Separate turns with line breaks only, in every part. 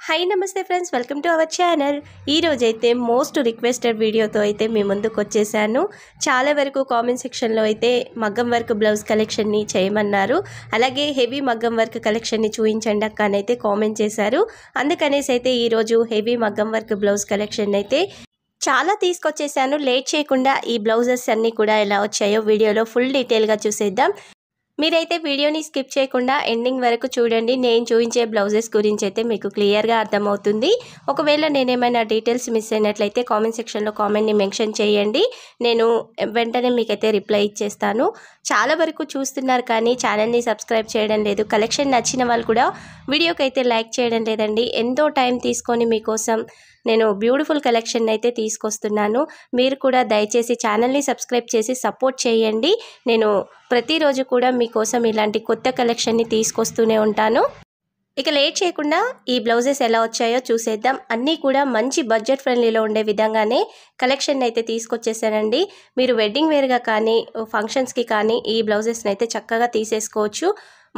Hi నమస్తే friends, welcome to our channel. ఈరోజైతే most requested వీడియోతో అయితే మీ ముందుకు వచ్చేసాను. చాలా వరకు కామెంట్ సెక్షన్లో అయితే మగ్గం వర్క్ బ్లౌజ్ కలెక్షన్ని చేయమన్నారు. అలాగే హెవీ మగ్గం వర్క్ కలెక్షన్ని చూపించండి అక్క అని అయితే కామెంట్ చేశారు. అందుకనేసి అయితే ఈరోజు హెవీ మగ్గం వర్క్ బ్లౌజ్ కలెక్షన్ అయితే చాలా తీసుకొచ్చేసాను. లేట్ చేయకుండా ఈ బ్లౌజెస్ అన్నీ కూడా ఎలా వచ్చాయో వీడియోలో ఫుల్ డీటెయిల్గా చూసేద్దాం. మీరైతే వీడియోని స్కిప్ చేయకుండా ఎండింగ్ వరకు చూడండి. నేను చూపించే బ్లౌజెస్ గురించి అయితే మీకు క్లియర్గా అర్థమవుతుంది. ఒకవేళ నేనేమైనా డీటెయిల్స్ మిస్ అయినట్లయితే కామెంట్ సెక్షన్లో కామెంట్ని మెన్షన్ చేయండి. నేను వెంటనే మీకైతే రిప్లై ఇచ్చేస్తాను. చాలా వరకు చూస్తున్నారు కానీ ఛానల్ని సబ్స్క్రైబ్ చేయడం లేదు. కలెక్షన్ నచ్చిన వాళ్ళు కూడా వీడియోకి అయితే లైక్ చేయడం లేదండి. ఎంతో టైం తీసుకొని మీకోసం నేను బ్యూటిఫుల్ కలెక్షన్ అయితే తీసుకొస్తున్నాను. మీరు కూడా దయచేసి ఛానల్ని సబ్స్క్రైబ్ చేసి సపోర్ట్ చేయండి. నేను ప్రతిరోజు కూడా మీకోసం ఇలాంటి కొత్త కలెక్షన్ని తీసుకొస్తూనే ఉంటాను. ఇక లేట్ చేయకుండా ఈ బ్లౌజెస్ ఎలా వచ్చాయో చూసేద్దాం. అన్నీ కూడా మంచి బడ్జెట్ ఫ్రెండ్లీలో ఉండే విధంగానే కలెక్షన్ అయితే తీసుకొచ్చేసానండి. మీరు వెడ్డింగ్ వేర్గా కానీ ఫంక్షన్స్కి కానీ ఈ బ్లౌజెస్ని అయితే చక్కగా తీసేసుకోవచ్చు.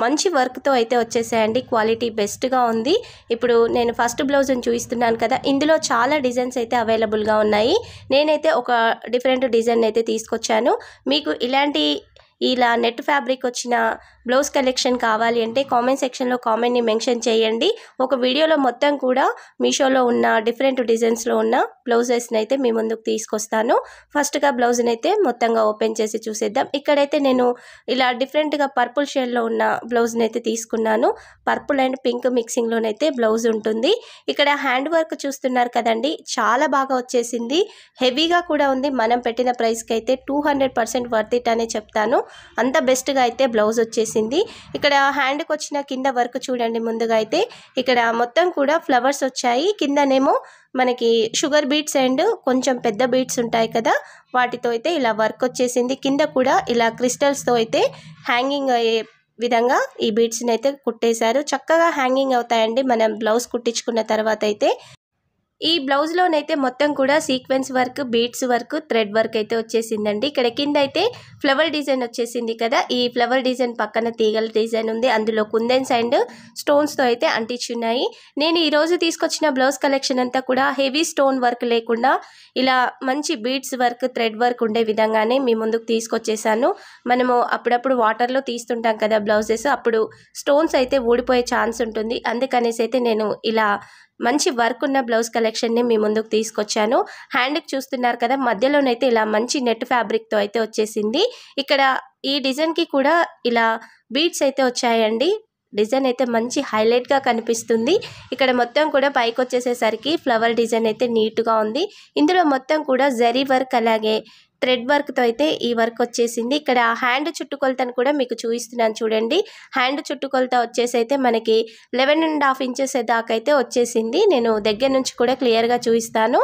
మంచి వర్క్తో అయితే వచ్చేసాయండి. క్వాలిటీ బెస్ట్గా ఉంది. ఇప్పుడు నేను ఫస్ట్ బ్లౌజ్ని చూపిస్తున్నాను కదా, ఇందులో చాలా డిజైన్స్ అయితే అవైలబుల్గా ఉన్నాయి. నేనైతే ఒక డిఫరెంట్ డిజైన్ అయితే తీసుకొచ్చాను. మీకు ఇలా నెట్ ఫ్యాబ్రిక్ వచ్చిన బ్లౌజ్ కలెక్షన్ కావాలి అంటే కామెంట్ సెక్షన్లో కామెంట్ని మెన్షన్ చేయండి. ఒక వీడియోలో మొత్తం కూడా మీషోలో ఉన్న డిఫరెంట్ డిజైన్స్లో ఉన్న బ్లౌజెస్ని అయితే మీ ముందుకు తీసుకొస్తాను. ఫస్ట్గా బ్లౌజ్ని అయితే మొత్తంగా ఓపెన్ చేసి చూసేద్దాం. ఇక్కడైతే నేను ఇలా డిఫరెంట్గా పర్పుల్ షేడ్లో ఉన్న బ్లౌజ్ని అయితే తీసుకున్నాను. పర్పుల్ అండ్ పింక్ మిక్సింగ్లోనైతే బ్లౌజ్ ఉంటుంది. ఇక్కడ హ్యాండ్ వర్క్ చూస్తున్నారు కదండి, చాలా బాగా వచ్చేసింది. హెవీగా కూడా ఉంది. మనం పెట్టిన ప్రైస్కి అయితే 200% వర్త్ ఇట్ అనే చెప్తాను. అంత బెస్ట్గా అయితే బ్లౌజ్ వచ్చేసింది. ఇక్కడ హ్యాండ్కి వచ్చిన కింద వర్క్ చూడండి. ముందుగా అయితే ఇక్కడ మొత్తం కూడా ఫ్లవర్స్ వచ్చాయి. కిందనేమో మనకి షుగర్ బీట్స్ అండ్ కొంచెం పెద్ద బీట్స్ ఉంటాయి కదా, వాటితో అయితే ఇలా వర్క్ వచ్చేసింది. కింద కూడా ఇలా క్రిస్టల్స్తో అయితే హ్యాంగింగ్ అయ్యే విధంగా ఈ బీట్స్ని అయితే కుట్టేశారు. చక్కగా హ్యాంగింగ్ అవుతాయండి మనం బ్లౌజ్ కుట్టించుకున్న తర్వాత అయితే. ఈ బ్లౌజ్లోనైతే మొత్తం కూడా sequence work, beads work, thread work అయితే వచ్చేసిందండి. ఇక్కడ కింద అయితే ఫ్లవర్ డిజైన్ వచ్చేసింది కదా, ఈ ఫ్లవర్ డిజైన్ పక్కన తీగల డిజైన్ ఉంది. అందులో కుందన్స్ అండ్ స్టోన్స్తో అయితే అంటించున్నాయి. నేను ఈరోజు తీసుకొచ్చిన బ్లౌజ్ కలెక్షన్ అంతా కూడా హెవీ స్టోన్ వర్క్ లేకుండా ఇలా మంచి బీడ్స్ వర్క్, థ్రెడ్ వర్క్ ఉండే విధంగానే మీ ముందుకు తీసుకొచ్చేసాను. మనము అప్పుడప్పుడు వాటర్లో తీస్తుంటాం కదా బ్లౌజెస్, అప్పుడు స్టోన్స్ అయితే ఊడిపోయే ఛాన్స్ ఉంటుంది. అందుకనేసి అయితే నేను ఇలా మంచి వర్క్ ఉన్న బ్లౌజ్ కలెక్షన్ని మీ ముందుకు తీసుకొచ్చాను. హ్యాండ్కి చూస్తున్నారు కదా, మధ్యలోనైతే ఇలా మంచి నెట్ ఫ్యాబ్రిక్తో అయితే వచ్చేసింది. ఇక్కడ ఈ డిజైన్కి కూడా ఇలా బీడ్స్ అయితే వచ్చాయండి. డిజైన్ అయితే మంచి హైలైట్గా కనిపిస్తుంది. ఇక్కడ మొత్తం కూడా పైకి వచ్చేసేసరికి ఫ్లవర్ డిజైన్ అయితే నీట్గా ఉంది. ఇందులో మొత్తం కూడా జరీ వర్క్ అలాగే థ్రెడ్ వర్క్తో అయితే ఈ వర్క్ వచ్చేసింది. ఇక్కడ హ్యాండ్ చుట్టుకొలతను కూడా మీకు చూపిస్తున్నాను చూడండి. హ్యాండ్ చుట్టుకొలత వచ్చేసి అయితే మనకి 11.5 ఇంచెస్ దాకా అయితే వచ్చేసింది. నేను దగ్గర నుంచి కూడా క్లియర్గా చూపిస్తాను.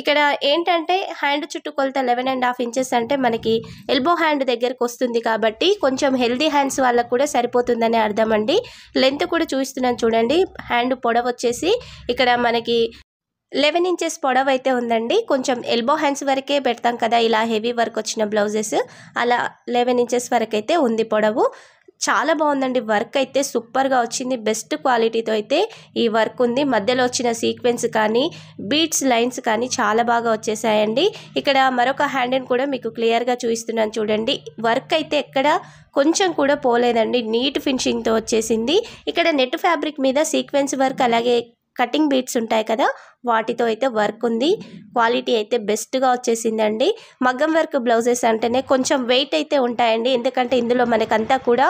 ఇక్కడ ఏంటంటే హ్యాండ్ చుట్టుకొలత 11.5 ఇంచెస్ అంటే మనకి ఎల్బో హ్యాండ్ దగ్గరకు వస్తుంది కాబట్టి కొంచెం హెల్దీ హ్యాండ్స్ వాళ్ళకు కూడా సరిపోతుందని అర్థం అండి. లెంత్ కూడా చూపిస్తున్నాను చూడండి. హ్యాండ్ పొడవు వచ్చేసి ఇక్కడ మనకి 11 ఇంచెస్ పొడవు అయితే ఉందండి. కొంచెం ఎల్బో హ్యాండ్స్ వరకే పెడతాం కదా ఇలా హెవీ వర్క్ వచ్చిన బ్లౌజెస్, అలా 11 ఇంచెస్ వరకు అయితే ఉంది పొడవు. చాలా బాగుందండి. వర్క్ అయితే సూపర్గా వచ్చింది. బెస్ట్ క్వాలిటీతో అయితే ఈ వర్క్ ఉంది. మధ్యలో వచ్చిన సీక్వెన్స్ కానీ బీడ్స్ లైన్స్ కానీ చాలా బాగా వచ్చేసాయండి. ఇక్కడ మరొక హ్యాండ్ని కూడా మీకు క్లియర్గా చూపిస్తున్నాను చూడండి. వర్క్ అయితే ఎక్కడ కొంచెం కూడా పోలేదండి. నీట్ ఫినిషింగ్తో వచ్చేసింది. ఇక్కడ నెట్ ఫ్యాబ్రిక్ మీద సీక్వెన్స్ వర్క్ అలాగే కటింగ్ బీట్స్ ఉంటాయి కదా, వాటితో అయితే వర్క్ ఉంది. క్వాలిటీ అయితే బెస్ట్గా వచ్చేసిందండి. మగ్గం వర్క్ బ్లౌజెస్ అంటేనే కొంచెం వెయిట్ అయితే ఉంటాయండి. ఎందుకంటే ఇందులో మనకంతా కూడా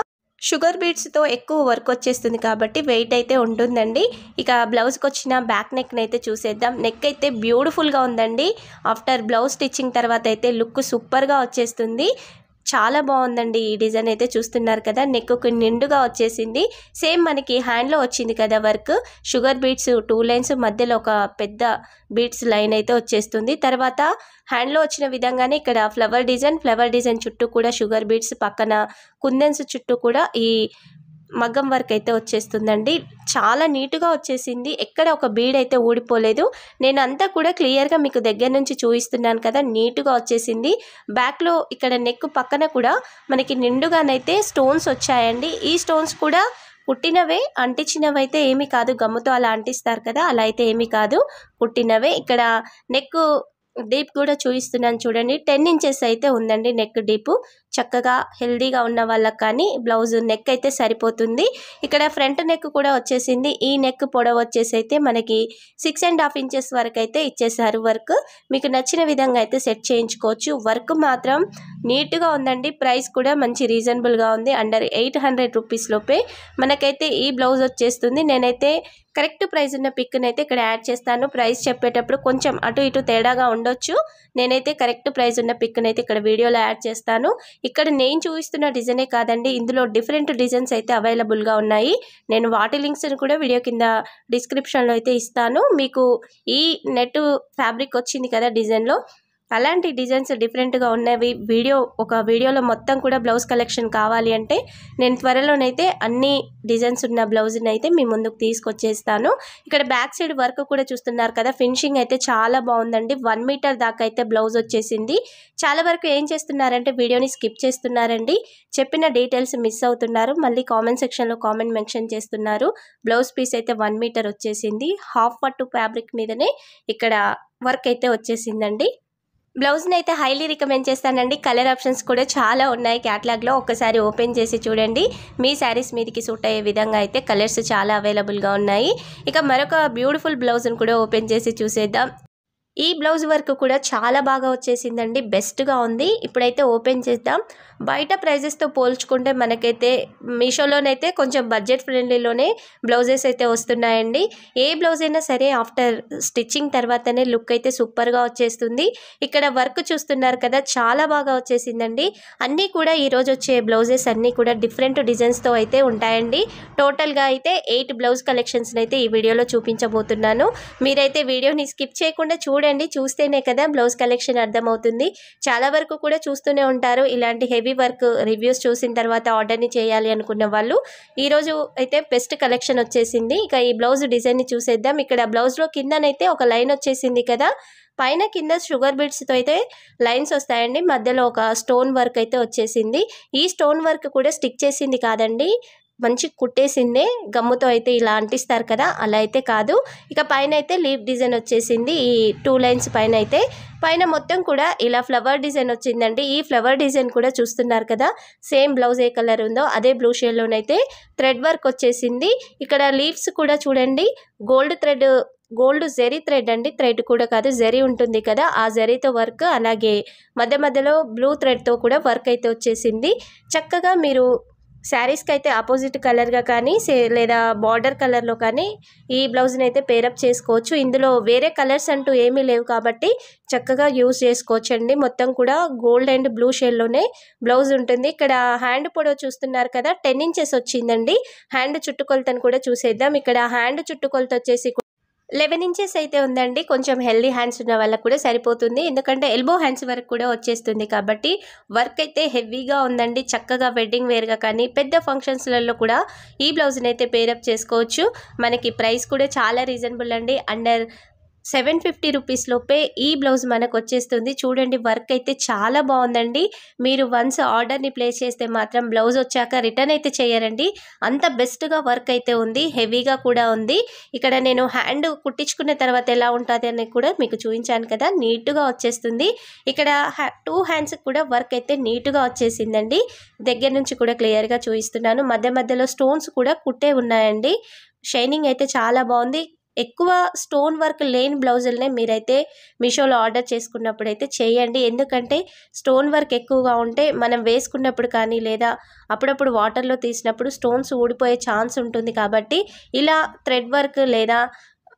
షుగర్ బీడ్స్తో ఎక్కువ వర్క్ వచ్చేస్తుంది కాబట్టి వెయిట్ అయితే ఉంటుందండి. ఇక బ్లౌజ్కి వచ్చిన బ్యాక్ నెక్ని అయితే చూసేద్దాం. నెక్ అయితే బ్యూటిఫుల్గా ఉందండి. ఆఫ్టర్ బ్లౌజ్ స్టిచ్చింగ్ తర్వాత అయితే లుక్ సూపర్గా వచ్చేస్తుంది. చాలా బాగుందండి. ఈ డిజైన్ అయితే చూస్తున్నారు కదా, నెక్కు నిండుగా వచ్చేసింది. సేమ్ మనకి హ్యాండ్లో వచ్చింది కదా వర్క్, షుగర్ బీడ్స్ 2 లైన్స్ మధ్యలో ఒక పెద్ద బీడ్స్ లైన్ అయితే వచ్చేస్తుంది. తర్వాత హ్యాండ్లో వచ్చిన విధంగానే ఇక్కడ ఫ్లవర్ డిజైన్ చుట్టూ కూడా షుగర్ బీడ్స్, పక్కన కుందన్స్ చుట్టూ కూడా ఈ మగ్గం వర్క్ అయితే వచ్చేస్తుందండి. చాలా నీట్గా వచ్చేసింది. ఎక్కడ ఒక బీడ్ అయితే ఊడిపోలేదు. నేను అంతా కూడా క్లియర్గా మీకు దగ్గర నుంచి చూపిస్తున్నాను కదా, నీట్గా వచ్చేసింది. బ్యాక్లో ఇక్కడ నెక్ పక్కన కూడా మనకి నిండుగానైతే స్టోన్స్ వచ్చాయండి. ఈ స్టోన్స్ కూడా కుట్టినవే. అంటించినవైతే ఏమీ కాదు, గమ్ముతో అలా అంటిస్తారు కదా, అలా అయితే ఏమీ కాదు, కుట్టినవే. ఇక్కడ నెక్ డీప్ కూడా చూపిస్తున్నాను చూడండి. 10 ఇంచెస్ అయితే ఉందండి నెక్ డీపు. చక్కగా హెల్దీగా ఉన్న వాళ్ళకి కానీ బ్లౌజ్ నెక్ అయితే సరిపోతుంది. ఇక్కడ ఫ్రంట్ నెక్ కూడా వచ్చేసింది. ఈ నెక్ పొడవు వచ్చేసి అయితే మనకి 6.5 ఇంచెస్ వరకు అయితే ఇచ్చేసారు వర్క్. మీకు నచ్చిన విధంగా అయితే సెట్ చేయించుకోవచ్చు. వర్క్ మాత్రం నీట్గా ఉందండి. ప్రైస్ కూడా మంచి రీజనబుల్గా ఉంది. అండర్ 800 రూపీస్ లోపే మనకైతే ఈ బ్లౌజ్ వచ్చేస్తుంది. నేనైతే కరెక్ట్ ప్రైస్ ఉన్న పిక్ని అయితే ఇక్కడ యాడ్ చేస్తాను. ప్రైస్ చెప్పేటప్పుడు కొంచెం అటు ఇటు తేడాగా ఉండొచ్చు. నేనైతే కరెక్ట్ ప్రైస్ ఉన్న పిక్ని అయితే ఇక్కడ వీడియోలో యాడ్ చేస్తాను. ఇక్కడ నేను చూపిస్తున్న డిజైనే కాదండి, ఇందులో డిఫరెంట్ డిజైన్స్ అయితే అవైలబుల్గా ఉన్నాయి. నేను వాటి లింక్స్ని కూడా వీడియో కింద డిస్క్రిప్షన్లో అయితే ఇస్తాను. మీకు ఈ నెట్ ఫ్యాబ్రిక్ వచ్చింది కదా డిజైన్లో, అలాంటి డిజైన్స్ డిఫరెంట్గా ఉన్నవి ఒక వీడియోలో మొత్తం కూడా బ్లౌజ్ కలెక్షన్ కావాలి అంటే నేను త్వరలోనైతే అన్ని డిజైన్స్ ఉన్న బ్లౌజ్ని అయితే మీ ముందుకు తీసుకొచ్చేస్తాను. ఇక్కడ బ్యాక్ సైడ్ వర్క్ కూడా చూస్తున్నారు కదా, ఫినిషింగ్ అయితే చాలా బాగుందండి. 1 మీటర్ దాకా అయితే బ్లౌజ్ వచ్చేసింది. చాలా వరకు ఏం చేస్తున్నారంటే వీడియోని స్కిప్ చేస్తున్నారండి, చెప్పిన డీటెయిల్స్ మిస్ అవుతున్నారు. మళ్ళీ కామెంట్ సెక్షన్లో కామెంట్ మెన్షన్ చేస్తున్నారు. బ్లౌజ్ పీస్ అయితే 1 మీటర్ వచ్చేసింది. హాఫ్ పట్టు ఫ్యాబ్రిక్ మీదనే ఇక్కడ వర్క్ అయితే వచ్చేసిందండి. బ్లౌజ్ని అయితే హైలీ రికమెండ్ చేస్తానండి. కలర్ ఆప్షన్స్ కూడా చాలా ఉన్నాయి క్యాటలాగ్లో. ఒక్కసారి ఓపెన్ చేసి చూడండి. మీ శారీస్ మీదకి సూట్ అయ్యే విధంగా అయితే కలర్స్ చాలా అవైలబుల్గా ఉన్నాయి. ఇక మరొక బ్యూటిఫుల్ బ్లౌజ్ని కూడా ఓపెన్ చేసి చూసేద్దాం. ఈ బ్లౌజ్ వర్క్ కూడా చాలా బాగా వచ్చేసిందండి, బెస్ట్గా ఉంది. ఇప్పుడైతే ఓపెన్ చేద్దాం. బయట ప్రైజెస్తో పోల్చుకుంటే మనకైతే మీషోలోనైతే కొంచెం బడ్జెట్ ఫ్రెండ్లీలోనే బ్లౌజెస్ అయితే వస్తున్నాయండి. ఏ బ్లౌజ్ అయినా సరే ఆఫ్టర్ స్టిచ్చింగ్ తర్వాతనే లుక్ అయితే సూపర్గా వచ్చేస్తుంది. ఇక్కడ వర్క్ చూస్తున్నారు కదా, చాలా బాగా వచ్చేసిందండి. అన్నీ కూడా ఈరోజు వచ్చే బ్లౌజెస్ అన్నీ కూడా డిఫరెంట్ డిజైన్స్తో అయితే ఉంటాయండి. టోటల్గా అయితే 8 బ్లౌజ్ కలెక్షన్స్ని అయితే ఈ వీడియోలో చూపించబోతున్నాను. మీరైతే వీడియోని స్కిప్ చేయకుండా చూడండి, చూస్తేనే కదా బ్లౌజ్ కలెక్షన్ అర్థమవుతుంది. చాలా వరకు కూడా చూస్తూనే ఉంటారు. ఇలాంటి హెవీ వర్క్ రివ్యూస్ చూసిన తర్వాత ఆర్డర్ని చేయాలి అనుకున్న వాళ్ళు ఈరోజు అయితే బెస్ట్ కలెక్షన్ వచ్చేసింది. ఇక ఈ బ్లౌజ్ డిజైన్ని చూసేద్దాం. ఇక్కడ బ్లౌజ్లో కిందనైతే ఒక లైన్ వచ్చేసింది కదా, పైన కింద షుగర్ బీడ్స్తో అయితే లైన్స్ వస్తాయండి. మధ్యలో ఒక స్టోన్ వర్క్ అయితే వచ్చేసింది. ఈ స్టోన్ వర్క్ కూడా స్టిక్ చేసింది కాదండి, మంచి కుట్టేసిందే. గమ్ముతో అయితే ఇలా అంటిస్తారు కదా, అలా అయితే కాదు. ఇక పైన అయితే లీఫ్ డిజైన్ వచ్చేసింది. ఈ 2 లైన్స్ పైన అయితే పైన మొత్తం కూడా ఇలా ఫ్లవర్ డిజైన్ వచ్చిందండి. ఈ ఫ్లవర్ డిజైన్ కూడా చూస్తున్నారు కదా, సేమ్ బ్లౌజ్ ఏ కలర్ ఉందో అదే బ్లూ షేడ్లోనైతే థ్రెడ్ వర్క్ వచ్చేసింది. ఇక్కడ లీవ్స్ కూడా చూడండి, గోల్డ్ జెరీ థ్రెడ్ అండి, థ్రెడ్ కూడా కాదు, జెరీ ఉంటుంది కదా, ఆ జెరీతో వర్క్. అలాగే మధ్య మధ్యలో బ్లూ థ్రెడ్తో కూడా వర్క్ అయితే వచ్చేసింది. చక్కగా మీరు శారీస్కి అయితే ఆపోజిట్ కలర్గా కానీ లేదా బార్డర్ కలర్లో కానీ ఈ బ్లౌజ్ని అయితే పేరప్ చేసుకోవచ్చు. ఇందులో వేరే కలర్స్ అంటూ ఏమీ లేవు కాబట్టి చక్కగా యూజ్ చేసుకోవచ్చు అండి. మొత్తం కూడా గోల్డ్ అండ్ బ్లూ షేడ్లోనే బ్లౌజ్ ఉంటుంది. ఇక్కడ హ్యాండ్ పొడవు చూస్తున్నారు కదా, 10 ఇంచెస్ వచ్చిందండి. హ్యాండ్ చుట్టుకొలతను కూడా చూసేద్దాం. ఇక్కడ హ్యాండ్ చుట్టుకొలత వచ్చేసి 11 ఇంచెస్ అయితే ఉందండి. కొంచెం హెల్దీ హ్యాండ్స్ ఉన్న వాళ్ళకు కూడా సరిపోతుంది, ఎందుకంటే ఎల్బో హ్యాండ్స్ వరకు కూడా వచ్చేస్తుంది కాబట్టి. వర్క్ అయితే హెవీగా ఉందండి. చక్కగా వెడ్డింగ్ వేర్గా కానీ పెద్ద ఫంక్షన్స్లలో కూడా ఈ బ్లౌజ్ని అయితే పేరప్ చేసుకోవచ్చు. మనకి ప్రైస్ కూడా చాలా రీజనబుల్ అండి. అండర్ 750 రూపీస్ లోపే ఈ బ్లౌజ్ మనకు వచ్చేస్తుంది. చూడండి వర్క్ అయితే చాలా బాగుందండి. మీరు వన్స్ ఆర్డర్ని ప్లేస్ చేస్తే మాత్రం బ్లౌజ్ వచ్చాక రిటర్న్ అయితే చేయరండి, అంత బెస్ట్గా వర్క్ అయితే ఉంది. హెవీగా కూడా ఉంది. ఇక్కడ నేను హ్యాండ్ కుట్టించుకున్న తర్వాత ఎలా ఉంటుంది అని కూడా మీకు చూపించాను కదా, నీట్గా వచ్చేస్తుంది. ఇక్కడ 2 హ్యాండ్స్ కూడా వర్క్ అయితే నీట్గా వచ్చేసిందండి. దగ్గర నుంచి కూడా క్లియర్గా చూపిస్తున్నాను. మధ్య మధ్యలో స్టోన్స్ కూడా కుట్టే ఉన్నాయండి. షైనింగ్ అయితే చాలా బాగుంది. ఎక్కువ స్టోన్ వర్క్ లేని బ్లౌజులనే మీరైతే మీషోలో ఆర్డర్ చేసుకున్నప్పుడు అయితే చేయండి, ఎందుకంటే స్టోన్ వర్క్ ఎక్కువగా ఉంటే మనం వేసుకున్నప్పుడు కానీ లేదా అప్పుడప్పుడు వాటర్లో తీసినప్పుడు స్టోన్స్ ఊడిపోయే ఛాన్స్ ఉంటుంది. కాబట్టి ఇలా థ్రెడ్ వర్క్ లేదా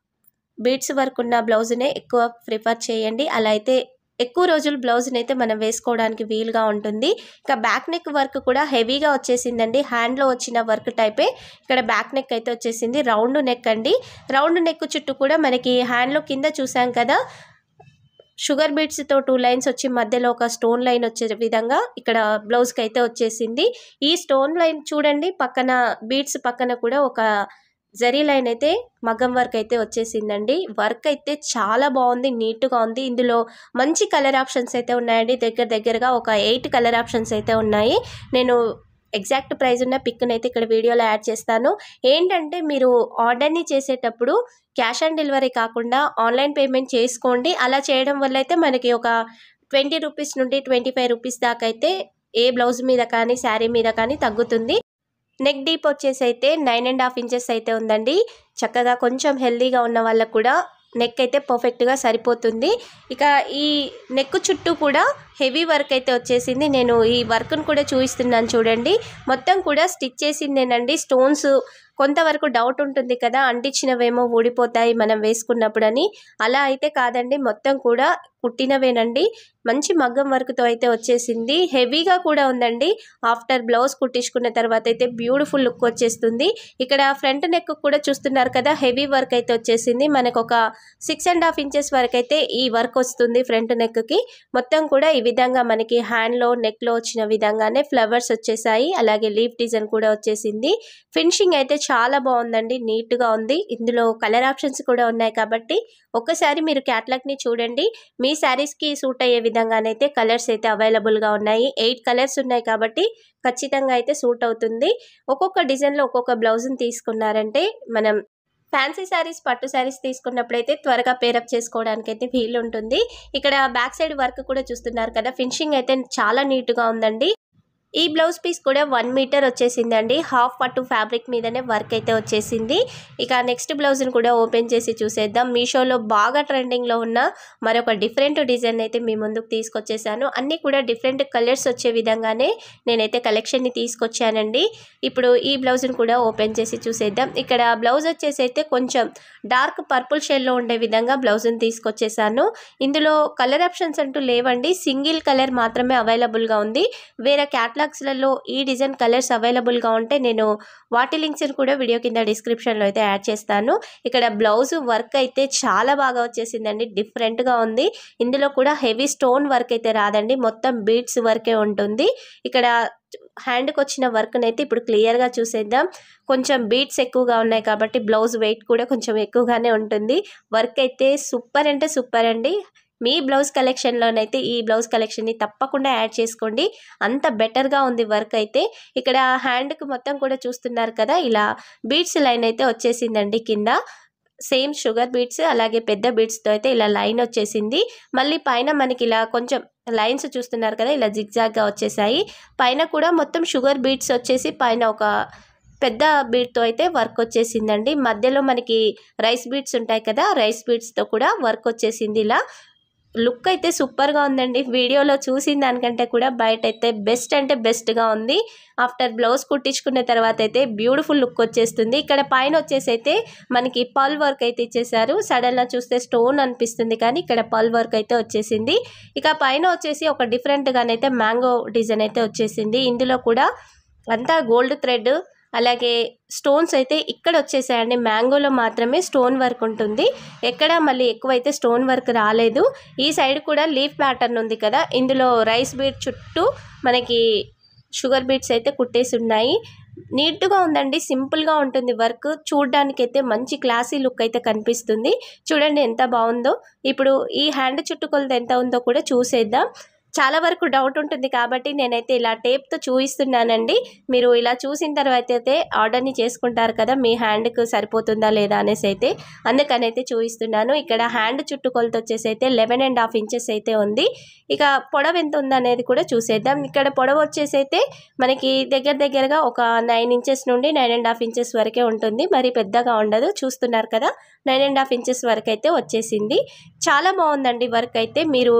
బీడ్స్ వర్క్ ఉన్న బ్లౌజ్నే ఎక్కువ ప్రిఫర్ చేయండి. అలా అయితే ఎక్కువ రోజులు బ్లౌజ్ని అయితే మనం వేసుకోవడానికి వీలుగా ఉంటుంది. ఇక బ్యాక్ నెక్ వర్క్ కూడా హెవీగా వచ్చేసిందండి. హ్యాండ్లో వచ్చిన వర్క్ టైపే ఇక్కడ బ్యాక్ నెక్ అయితే వచ్చేసింది. రౌండ్ నెక్ అండి. రౌండ్ నెక్ చుట్టూ కూడా మనకి హ్యాండ్లో కింద చూసాం కదా, షుగర్ బీడ్స్తో 2 లైన్స్ వచ్చి మధ్యలో ఒక స్టోన్ లైన్ వచ్చే విధంగా ఇక్కడ బ్లౌజ్కి అయితే వచ్చేసింది. ఈ స్టోన్ లైన్ చూడండి, పక్కన బీడ్స్ పక్కన కూడా ఒక జరీ లైన్ అయితే మగ్గం వర్క్ అయితే వచ్చేసిందండి. వర్క్ అయితే చాలా బాగుంది, నీట్గా ఉంది. ఇందులో మంచి కలర్ ఆప్షన్స్ అయితే ఉన్నాయండి. దగ్గరగా ఒక 8 కలర్ ఆప్షన్స్ అయితే ఉన్నాయి. నేను ఎగ్జాక్ట్ ప్రైస్ ఉన్న పిక్ని అయితే ఇక్కడ వీడియోలో యాడ్ చేస్తాను. ఏంటంటే మీరు ఆర్డర్ని చేసేటప్పుడు క్యాష్ ఆన్ డెలివరీ కాకుండా ఆన్లైన్ పేమెంట్ చేసుకోండి. అలా చేయడం వల్ల అయితే మనకి ఒక 20 రూపీస్ నుండి 25 రూపీస్ దాకా అయితే ఏ బ్లౌజ్ మీద కానీ శారీ మీద కానీ తగ్గుతుంది. నెక్ డీప్ వచ్చేసి అయితే 9.5 ఇంచెస్ అయితే ఉందండి. చక్కగా కొంచెం హెల్దీగా ఉన్న వాళ్ళకు కూడా నెక్ అయితే పర్ఫెక్ట్గా సరిపోతుంది. ఇక ఈ నెక్ చుట్టూ కూడా హెవీ వర్క్ అయితే వచ్చేసింది. నేను ఈ వర్క్ను కూడా చూపిస్తున్నాను చూడండి. మొత్తం కూడా స్టిచ్ చేసిందేనండి. స్టోన్స్ కొంతవరకు డౌట్ ఉంటుంది కదా, అంటించినవేమో ఊడిపోతాయి మనం వేసుకున్నప్పుడు అని. అలా అయితే కాదండి, మొత్తం కూడా కుట్టినవేనండి. మంచి మగ్గం వర్క్తో అయితే వచ్చేసింది. హెవీగా కూడా ఉందండి. ఆఫ్టర్ బ్లౌజ్ కుట్టించుకున్న తర్వాత అయితే బ్యూటిఫుల్ లుక్ వచ్చేస్తుంది. ఇక్కడ ఫ్రంట్ నెక్ కూడా చూస్తున్నారు కదా, హెవీ వర్క్ అయితే వచ్చేసింది. మనకు ఒక 6.5 ఇంచెస్ వరకు అయితే ఈ వర్క్ వస్తుంది ఫ్రంట్ నెక్కి. మొత్తం కూడా ఈ విధంగా మనకి హ్యాండ్లో నెక్లో వచ్చిన విధంగానే ఫ్లవర్స్ వచ్చేసాయి. అలాగే లీఫ్ డిజైన్ కూడా వచ్చేసింది. ఫినిషింగ్ అయితే చాలా బాగుందండి, నీట్గా ఉంది. ఇందులో కలర్ ఆప్షన్స్ కూడా ఉన్నాయి కాబట్టి ఒక్కసారి మీరు క్యాటలాగ్ని చూడండి. మీ శారీస్కి సూట్ అయ్యే విధంగానైతే కలర్స్ అయితే అవైలబుల్గా ఉన్నాయి. 8 కలర్స్ ఉన్నాయి కాబట్టి ఖచ్చితంగా అయితే సూట్ అవుతుంది. ఒక్కొక్క డిజైన్లో ఒక్కొక్క బ్లౌజ్ని తీసుకున్నారంటే మనం ఫ్యాన్సీ శారీస్, పట్టు శారీస్ తీసుకున్నప్పుడైతే త్వరగా పేరప్ చేసుకోవడానికి అయితే వీలు ఉంటుంది. ఇక్కడ బ్యాక్ సైడ్ వర్క్ కూడా చూస్తున్నారు కదా, ఫినిషింగ్ అయితే చాలా నీట్గా ఉందండి. ఈ బ్లౌజ్ పీస్ కూడా 1 మీటర్ వచ్చేసిందండి. హాఫ్ పట్టు ఫ్యాబ్రిక్ మీదనే వర్క్ అయితే వచ్చేసింది. ఇక నెక్స్ట్ బ్లౌజ్ని కూడా ఓపెన్ చేసి చూసేద్దాం. మీషోలో బాగా ట్రెండింగ్లో ఉన్న మరొక డిఫరెంట్ డిజైన్ అయితే మీ ముందుకు తీసుకొచ్చేసాను. అన్నీ కూడా డిఫరెంట్ కలర్స్ వచ్చే విధంగానే నేనైతే కలెక్షన్ని తీసుకొచ్చానండి. ఇప్పుడు ఈ బ్లౌజ్ని కూడా ఓపెన్ చేసి చూసేద్దాం. ఇక్కడ బ్లౌజ్ వచ్చేసి అయితే కొంచెం డార్క్ పర్పుల్ షేడ్లో ఉండే విధంగా బ్లౌజ్ని తీసుకొచ్చేసాను. ఇందులో కలర్ ఆప్షన్స్ అంటూ లేవండి, సింగిల్ కలర్ మాత్రమే అవైలబుల్గా ఉంది. వేరే క్యాటలాగ్స్లలో ఈ డిజైన్ కలర్స్ అవైలబుల్గా ఉంటే నేను వాటి లింక్స్ని కూడా వీడియో కింద డిస్క్రిప్షన్లో అయితే యాడ్ చేస్తాను. ఇక్కడ బ్లౌజ్ వర్క్ అయితే చాలా బాగా వచ్చేసిందండి, డిఫరెంట్గా ఉంది. ఇందులో కూడా హెవీ స్టోన్ వర్క్ అయితే రాదండి, మొత్తం బీడ్స్ వర్కే ఉంటుంది. ఇక్కడ హ్యాండ్కి వచ్చిన వర్క్ని అయితే ఇప్పుడు క్లియర్గా చూసేద్దాం. కొంచెం బీడ్స్ ఎక్కువగా ఉన్నాయి కాబట్టి బ్లౌజ్ వెయిట్ కూడా కొంచెం ఎక్కువగానే ఉంటుంది. వర్క్ అయితే సూపర్ అంటే సూపర్ అండి. మీ బ్లౌజ్ కలెక్షన్లోనైతే ఈ బ్లౌజ్ కలెక్షన్ని తప్పకుండా యాడ్ చేసుకోండి, అంత బెటర్గా ఉంది వర్క్ అయితే. ఇక్కడ హ్యాండ్కి మొత్తం కూడా చూస్తున్నారు కదా, ఇలా బీడ్స్ లైన్ అయితే వచ్చేసిందండి. కింద సేమ్ షుగర్ బీడ్స్ అలాగే పెద్ద బీడ్స్తో అయితే ఇలా లైన్ వచ్చేసింది. మళ్ళీ పైన మనకి ఇలా కొంచెం లైన్స్ చూస్తున్నారు కదా, ఇలా జిగ్జాగ్గా వచ్చేసాయి. పైన కూడా మొత్తం షుగర్ బీడ్స్ వచ్చేసి పైన ఒక పెద్ద బీడ్తో అయితే వర్క్ వచ్చేసిందండి. మధ్యలో మనకి రైస్ బీడ్స్ ఉంటాయి కదా, రైస్ బీడ్స్తో కూడా వర్క్ వచ్చేసింది. ఇలా లుక్ అయితే సూపర్గా ఉందండి. వీడియోలో చూసిన దానికంటే కూడా బయట అయితే బెస్ట్ అంటే బెస్ట్గా ఉంది. ఆఫ్టర్ బ్లౌజ్ కుట్టించుకున్న తర్వాత అయితే బ్యూటిఫుల్ లుక్ వచ్చేస్తుంది. ఇక్కడ పైన వచ్చేసి అయితే మనకి పల్ వర్క్ అయితే ఇచ్చేసారు. సడన్గా చూస్తే స్టోన్ అనిపిస్తుంది కానీ ఇక్కడ పల్ వర్క్ అయితే వచ్చేసింది. ఇక పైన వచ్చేసి ఒక డిఫరెంట్గానైతే మ్యాంగో డిజైన్ అయితే వచ్చేసింది. ఇందులో కూడా అంతా గోల్డ్ థ్రెడ్ అలాగే స్టోన్స్ అయితే ఇక్కడ వచ్చేసాయండి. మ్యాంగోలో మాత్రమే స్టోన్ వర్క్ ఉంటుంది, ఎక్కడ మళ్ళీ ఎక్కువైతే స్టోన్ వర్క్ రాలేదు. ఈ సైడ్ కూడా లీఫ్ ప్యాటర్న్ ఉంది కదా, ఇందులో రైస్ బీడ్ చుట్టూ మనకి షుగర్ బీడ్స్ అయితే కుట్టేసి ఉన్నాయి. నీట్గా ఉందండి, సింపుల్గా ఉంటుంది వర్క్. చూడడానికి అయితే మంచి క్లాసీ లుక్ అయితే కనిపిస్తుంది. చూడండి ఎంత బాగుందో. ఇప్పుడు ఈ హ్యాండ్ చుట్టుకొలత ఎంత ఉందో కూడా చూసేద్దాం. చాలా వరకు డౌట్ ఉంటుంది కాబట్టి నేనైతే ఇలా టేప్తో చూపిస్తున్నానండి. మీరు ఇలా చూసిన తర్వాత అయితే ఆర్డర్ని చేసుకుంటారు కదా, మీ హ్యాండ్కి సరిపోతుందా లేదా అనేసి అయితే, అందుకనైతే చూపిస్తున్నాను. ఇక్కడ హ్యాండ్ చుట్టుకొలత వచ్చేసి అయితే 11.5 ఇంచెస్ అయితే ఉంది. ఇక పొడవు ఎంత ఉందనేది కూడా చూసేద్దాం. ఇక్కడ పొడవు వచ్చేసి అయితే మనకి దగ్గరగా ఒక 9 ఇంచెస్ నుండి 9.5 ఇంచెస్ వరకే ఉంటుంది, మరి పెద్దగా ఉండదు. చూస్తున్నారు కదా, 9.5 ఇంచెస్ వరకు అయితే వచ్చేసింది. చాలా బాగుందండి వర్క్ అయితే. మీరు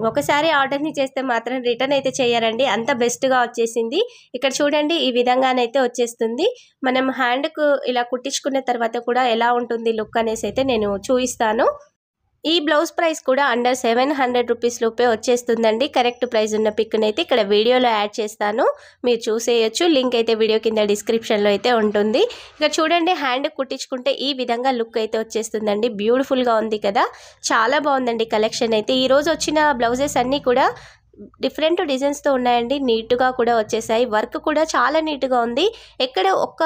ఒకసారి ఆర్డర్ని చేస్తే మాత్రం రిటర్న్ అయితే చేయరండి, అంత బెస్ట్గా వచ్చేసింది. ఇక్కడ చూడండి, ఈ విధంగానైతే వచ్చేస్తుంది. మనం హ్యాండ్కు ఇలా కుట్టించుకున్న తర్వాత కూడా ఎలా ఉంటుంది లుక్ అనేసి అయితే నేను చూపిస్తాను. ఈ బ్లౌజ్ ప్రైస్ కూడా అండర్ 700 రూపీస్ లోపే వచ్చేస్తుందండి. కరెక్ట్ ప్రైస్ ఉన్న పిక్ని అయితే ఇక్కడ వీడియోలో యాడ్ చేస్తాను, మీరు చూసేయచ్చు. లింక్ అయితే వీడియో కింద డిస్క్రిప్షన్లో అయితే ఉంటుంది. ఇక్కడ చూడండి, హ్యాండ్ కుట్టించుకుంటే ఈ విధంగా లుక్ అయితే వచ్చేస్తుందండి. బ్యూటిఫుల్గా ఉంది కదా, చాలా బాగుందండి కలెక్షన్ అయితే. ఈరోజు వచ్చిన బ్లౌజెస్ అన్నీ కూడా డిఫరెంట్ డిజైన్స్తో ఉన్నాయండి. నీట్గా కూడా వచ్చేసాయి. వర్క్ కూడా చాలా నీట్గా ఉంది. ఎక్కడ ఒక్క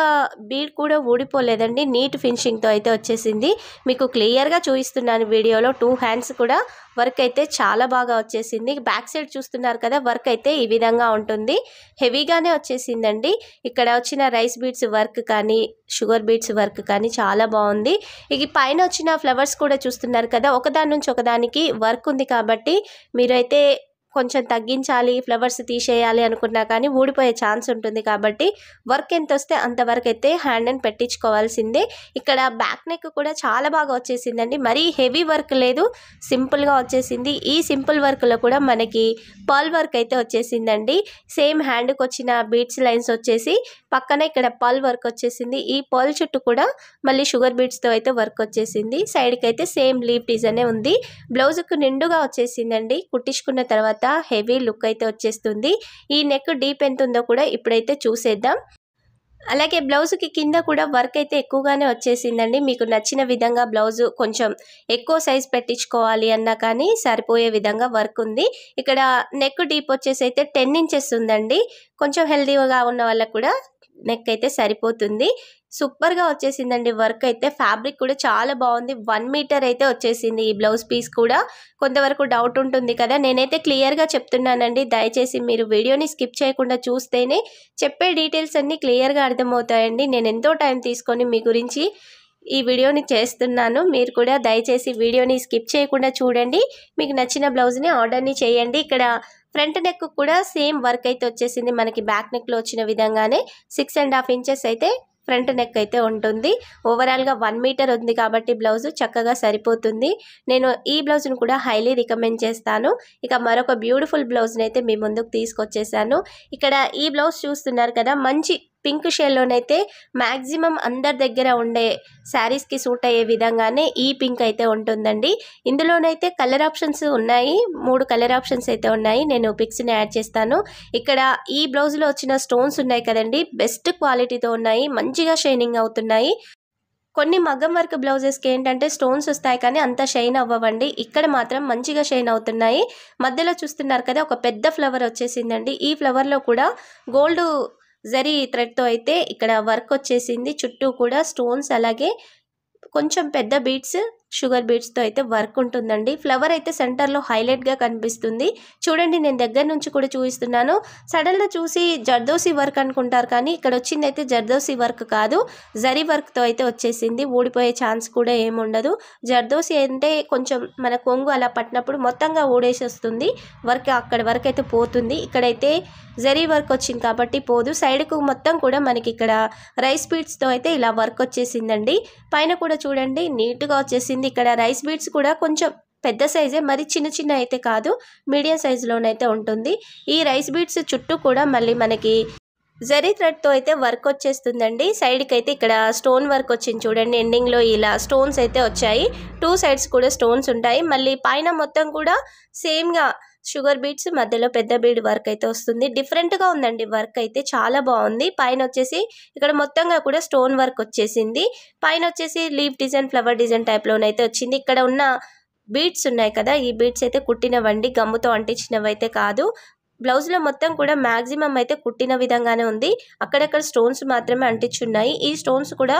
బీడ్ కూడా ఊడిపోలేదండి. నీట్ ఫినిషింగ్తో అయితే వచ్చేసింది. మీకు క్లియర్గా చూపిస్తున్నాను వీడియోలో. 2 హ్యాండ్స్ కూడా వర్క్ అయితే చాలా బాగా వచ్చేసింది. బ్యాక్ సైడ్ చూస్తున్నారు కదా, వర్క్ అయితే ఈ విధంగా ఉంటుంది. హెవీగానే వచ్చేసిందండి. ఇక్కడ వచ్చిన రైస్ బీడ్స్ వర్క్ కానీ షుగర్ బీడ్స్ వర్క్ కానీ చాలా బాగుంది. ఇక పైన వచ్చిన ఫ్లవర్స్ కూడా చూస్తున్నారు కదా, ఒకదాని నుంచి ఒకదానికి వర్క్ ఉంది కాబట్టి మీరైతే కొంచెం తగ్గించాలి, ఫ్లవర్స్ తీసేయాలి అనుకున్నా కానీ ఊడిపోయే ఛాన్స్ ఉంటుంది కాబట్టి వర్క్ ఎంత వస్తే అంతవరకు అయితే హ్యాండ్ అండ్ పెట్టించుకోవాల్సిందే. ఇక్కడ బ్యాక్ నెక్ కూడా చాలా బాగా వచ్చేసిందండి. మరీ హెవీ వర్క్ లేదు, సింపుల్గా వచ్చేసింది. ఈ సింపుల్ వర్క్లో కూడా మనకి పర్ల్ వర్క్ అయితే వచ్చేసిందండి. సేమ్ హ్యాండ్కి వచ్చిన బీడ్స్ లైన్స్ వచ్చేసి పక్కన ఇక్కడ పర్ల్ వర్క్ వచ్చేసింది. ఈ పర్ల్ చుట్టూ కూడా మళ్ళీ షుగర్ బీడ్స్తో అయితే వర్క్ వచ్చేసింది. సైడ్కి అయితే సేమ్ లీఫ్ డిజైనే ఉంది. బ్లౌజ్కు నిండుగా వచ్చేసిందండి. కుట్టించుకున్న తర్వాత హెవీ లుక్ అయితే వచ్చేస్తుంది. ఈ నెక్ డీప్ ఎంత ఉందో కూడా ఇప్పుడైతే చూసేద్దాం. అలాగే బ్లౌజ్కి కింద కూడా వర్క్ అయితే ఎక్కువగానే వచ్చేసిందండి. మీకు నచ్చిన విధంగా బ్లౌజ్ కొంచెం ఎక్కువ సైజ్ పెట్టించుకోవాలి అన్నా కానీ సరిపోయే విధంగా వర్క్ ఉంది. ఇక్కడ నెక్ డీప్ వచ్చేసి అయితే 10 ఇంచెస్ ఉందండి. కొంచెం హెల్దీగా ఉన్న వాళ్ళకు కూడా నెక్ అయితే సరిపోతుంది. సూపర్గా వచ్చేసిందండి వర్క్ అయితే. ఫ్యాబ్రిక్ కూడా చాలా బాగుంది. 1 మీటర్ అయితే వచ్చేసింది ఈ బ్లౌజ్ పీస్ కూడా. కొంతవరకు డౌట్ ఉంటుంది కదా, నేనైతే క్లియర్గా చెప్తున్నానండి. దయచేసి మీరు వీడియోని స్కిప్ చేయకుండా చూస్తేనే చెప్పే డీటెయిల్స్ అన్నీ క్లియర్గా అర్థమవుతాయండి. నేను ఎంతో టైం తీసుకొని మీ గురించి ఈ వీడియోని చేస్తున్నాను. మీరు కూడా దయచేసి వీడియోని స్కిప్ చేయకుండా చూడండి. మీకు నచ్చిన బ్లౌజ్ని ఆర్డర్ని చేయండి. ఇక్కడ ఫ్రంట్ నెక్ కూడా సేమ్ వర్క్ అయితే వచ్చేసింది. మనకి బ్యాక్ నెక్లో వచ్చిన విధంగానే 6.5 ఇంచెస్ అయితే ఫ్రంట్ నెక్ అయితే ఉంటుంది. ఓవరాల్గా 1 మీటర్ ఉంది కాబట్టి బ్లౌజ్ చక్కగా సరిపోతుంది. నేను ఈ బ్లౌజ్ను కూడా హైలీ రికమెండ్ చేస్తాను. ఇక మరొక బ్యూటిఫుల్ బ్లౌజ్ని అయితే మీ ముందుకు తీసుకొచ్చేసాను. ఇక్కడ ఈ బ్లౌజ్ చూస్తున్నారు కదా, మంచి పింక్ షేడ్లోనైతే మ్యాక్సిమం అందరి దగ్గర ఉండే శారీస్కి సూట్ అయ్యే విధంగానే ఈ పింక్ అయితే ఉంటుందండి. ఇందులోనైతే కలర్ ఆప్షన్స్ ఉన్నాయి. 3 కలర్ ఆప్షన్స్ అయితే ఉన్నాయి. నేను పిక్స్ని యాడ్ చేస్తాను. ఇక్కడ ఈ బ్లౌజ్లో వచ్చిన స్టోన్స్ ఉన్నాయి కదండి, బెస్ట్ క్వాలిటీతో ఉన్నాయి. మంచిగా షైనింగ్ అవుతున్నాయి. కొన్ని మగ్గం వర్క్ బ్లౌజెస్కి ఏంటంటే స్టోన్స్ వస్తాయి కానీ అంత షైన్ అవ్వవండి. ఇక్కడ మాత్రం మంచిగా షైన్ అవుతున్నాయి. మధ్యలో చూస్తున్నారు కదా, ఒక పెద్ద ఫ్లవర్ వచ్చేసిందండి. ఈ ఫ్లవర్లో కూడా గోల్డ్ జరీ థ్రెడ్తో అయితే ఇక్కడ వర్క్ వచ్చేసింది. చుట్టూ కూడా స్టోన్స్, అలాగే కొంచెం పెద్ద బీడ్స్, షుగర్ బీడ్స్తో అయితే వర్క్ ఉంటుందండి. ఫ్లవర్ అయితే సెంటర్లో హైలైట్గా కనిపిస్తుంది. చూడండి, నేను దగ్గర నుంచి కూడా చూపిస్తున్నాను. సడన్గా చూసి జర్దోసి వర్క్ అనుకుంటారు కానీ ఇక్కడ వచ్చింది అయితే జర్దోసి వర్క్ కాదు, జరీ వర్క్తో అయితే వచ్చేసింది. ఊడిపోయే ఛాన్స్ కూడా ఏముండదు. జర్దోసి అంటే కొంచెం మన కొంగు అలా పట్టినప్పుడు మొత్తంగా ఊడేసి వస్తుంది, వర్క్ అక్కడ వరకు అయితే పోతుంది. ఇక్కడైతే జరీ వర్క్ వచ్చింది కాబట్టి పోదు. సైడ్కు మొత్తం కూడా మనకి ఇక్కడ రైస్ బీడ్స్తో అయితే ఇలా వర్క్ వచ్చేసిందండి. పైన కూడా చూడండి నీట్గా వచ్చేసింది. ఇక్కడ రైస్ బీడ్స్ కూడా కొంచెం పెద్ద సైజే, మరి చిన్న చిన్న అయితే కాదు, మీడియం సైజులోనైతే ఉంటుంది. ఈ రైస్ బీడ్స్ చుట్టూ కూడా మళ్ళీ మనకి జరీ థ్రెడ్తో అయితే వర్క్ వచ్చేస్తుందండి. సైడ్కి అయితే ఇక్కడ స్టోన్ వర్క్ వచ్చింది చూడండి. ఎండింగ్లో ఇలా స్టోన్స్ అయితే వచ్చాయి. 2 సైడ్స్ కూడా స్టోన్స్ ఉంటాయి. మళ్ళీ పైన మొత్తం కూడా సేమ్గా షుగర్ బీడ్స్, మధ్యలో పెద్ద బీడ్ వర్క్ అయితే వస్తుంది. డిఫరెంట్గా ఉందండి వర్క్ అయితే, చాలా బాగుంది. పైన వచ్చేసి ఇక్కడ మొత్తంగా కూడా స్టోన్ వర్క్ వచ్చేసింది. పైన వచ్చేసి లీఫ్ డిజైన్, ఫ్లవర్ డిజైన్ టైప్లోనైతే వచ్చింది. ఇక్కడ ఉన్న బీడ్స్ ఉన్నాయి కదా, ఈ బీడ్స్ అయితే కుట్టినవండి, గమ్ముతో అంటించినవి అయితే కాదు. బ్లౌజ్లో మొత్తం కూడా మ్యాక్సిమం అయితే కుట్టిన విధంగానే ఉంది. అక్కడక్కడ స్టోన్స్ మాత్రమే అంటించున్నాయి. ఈ స్టోన్స్ కూడా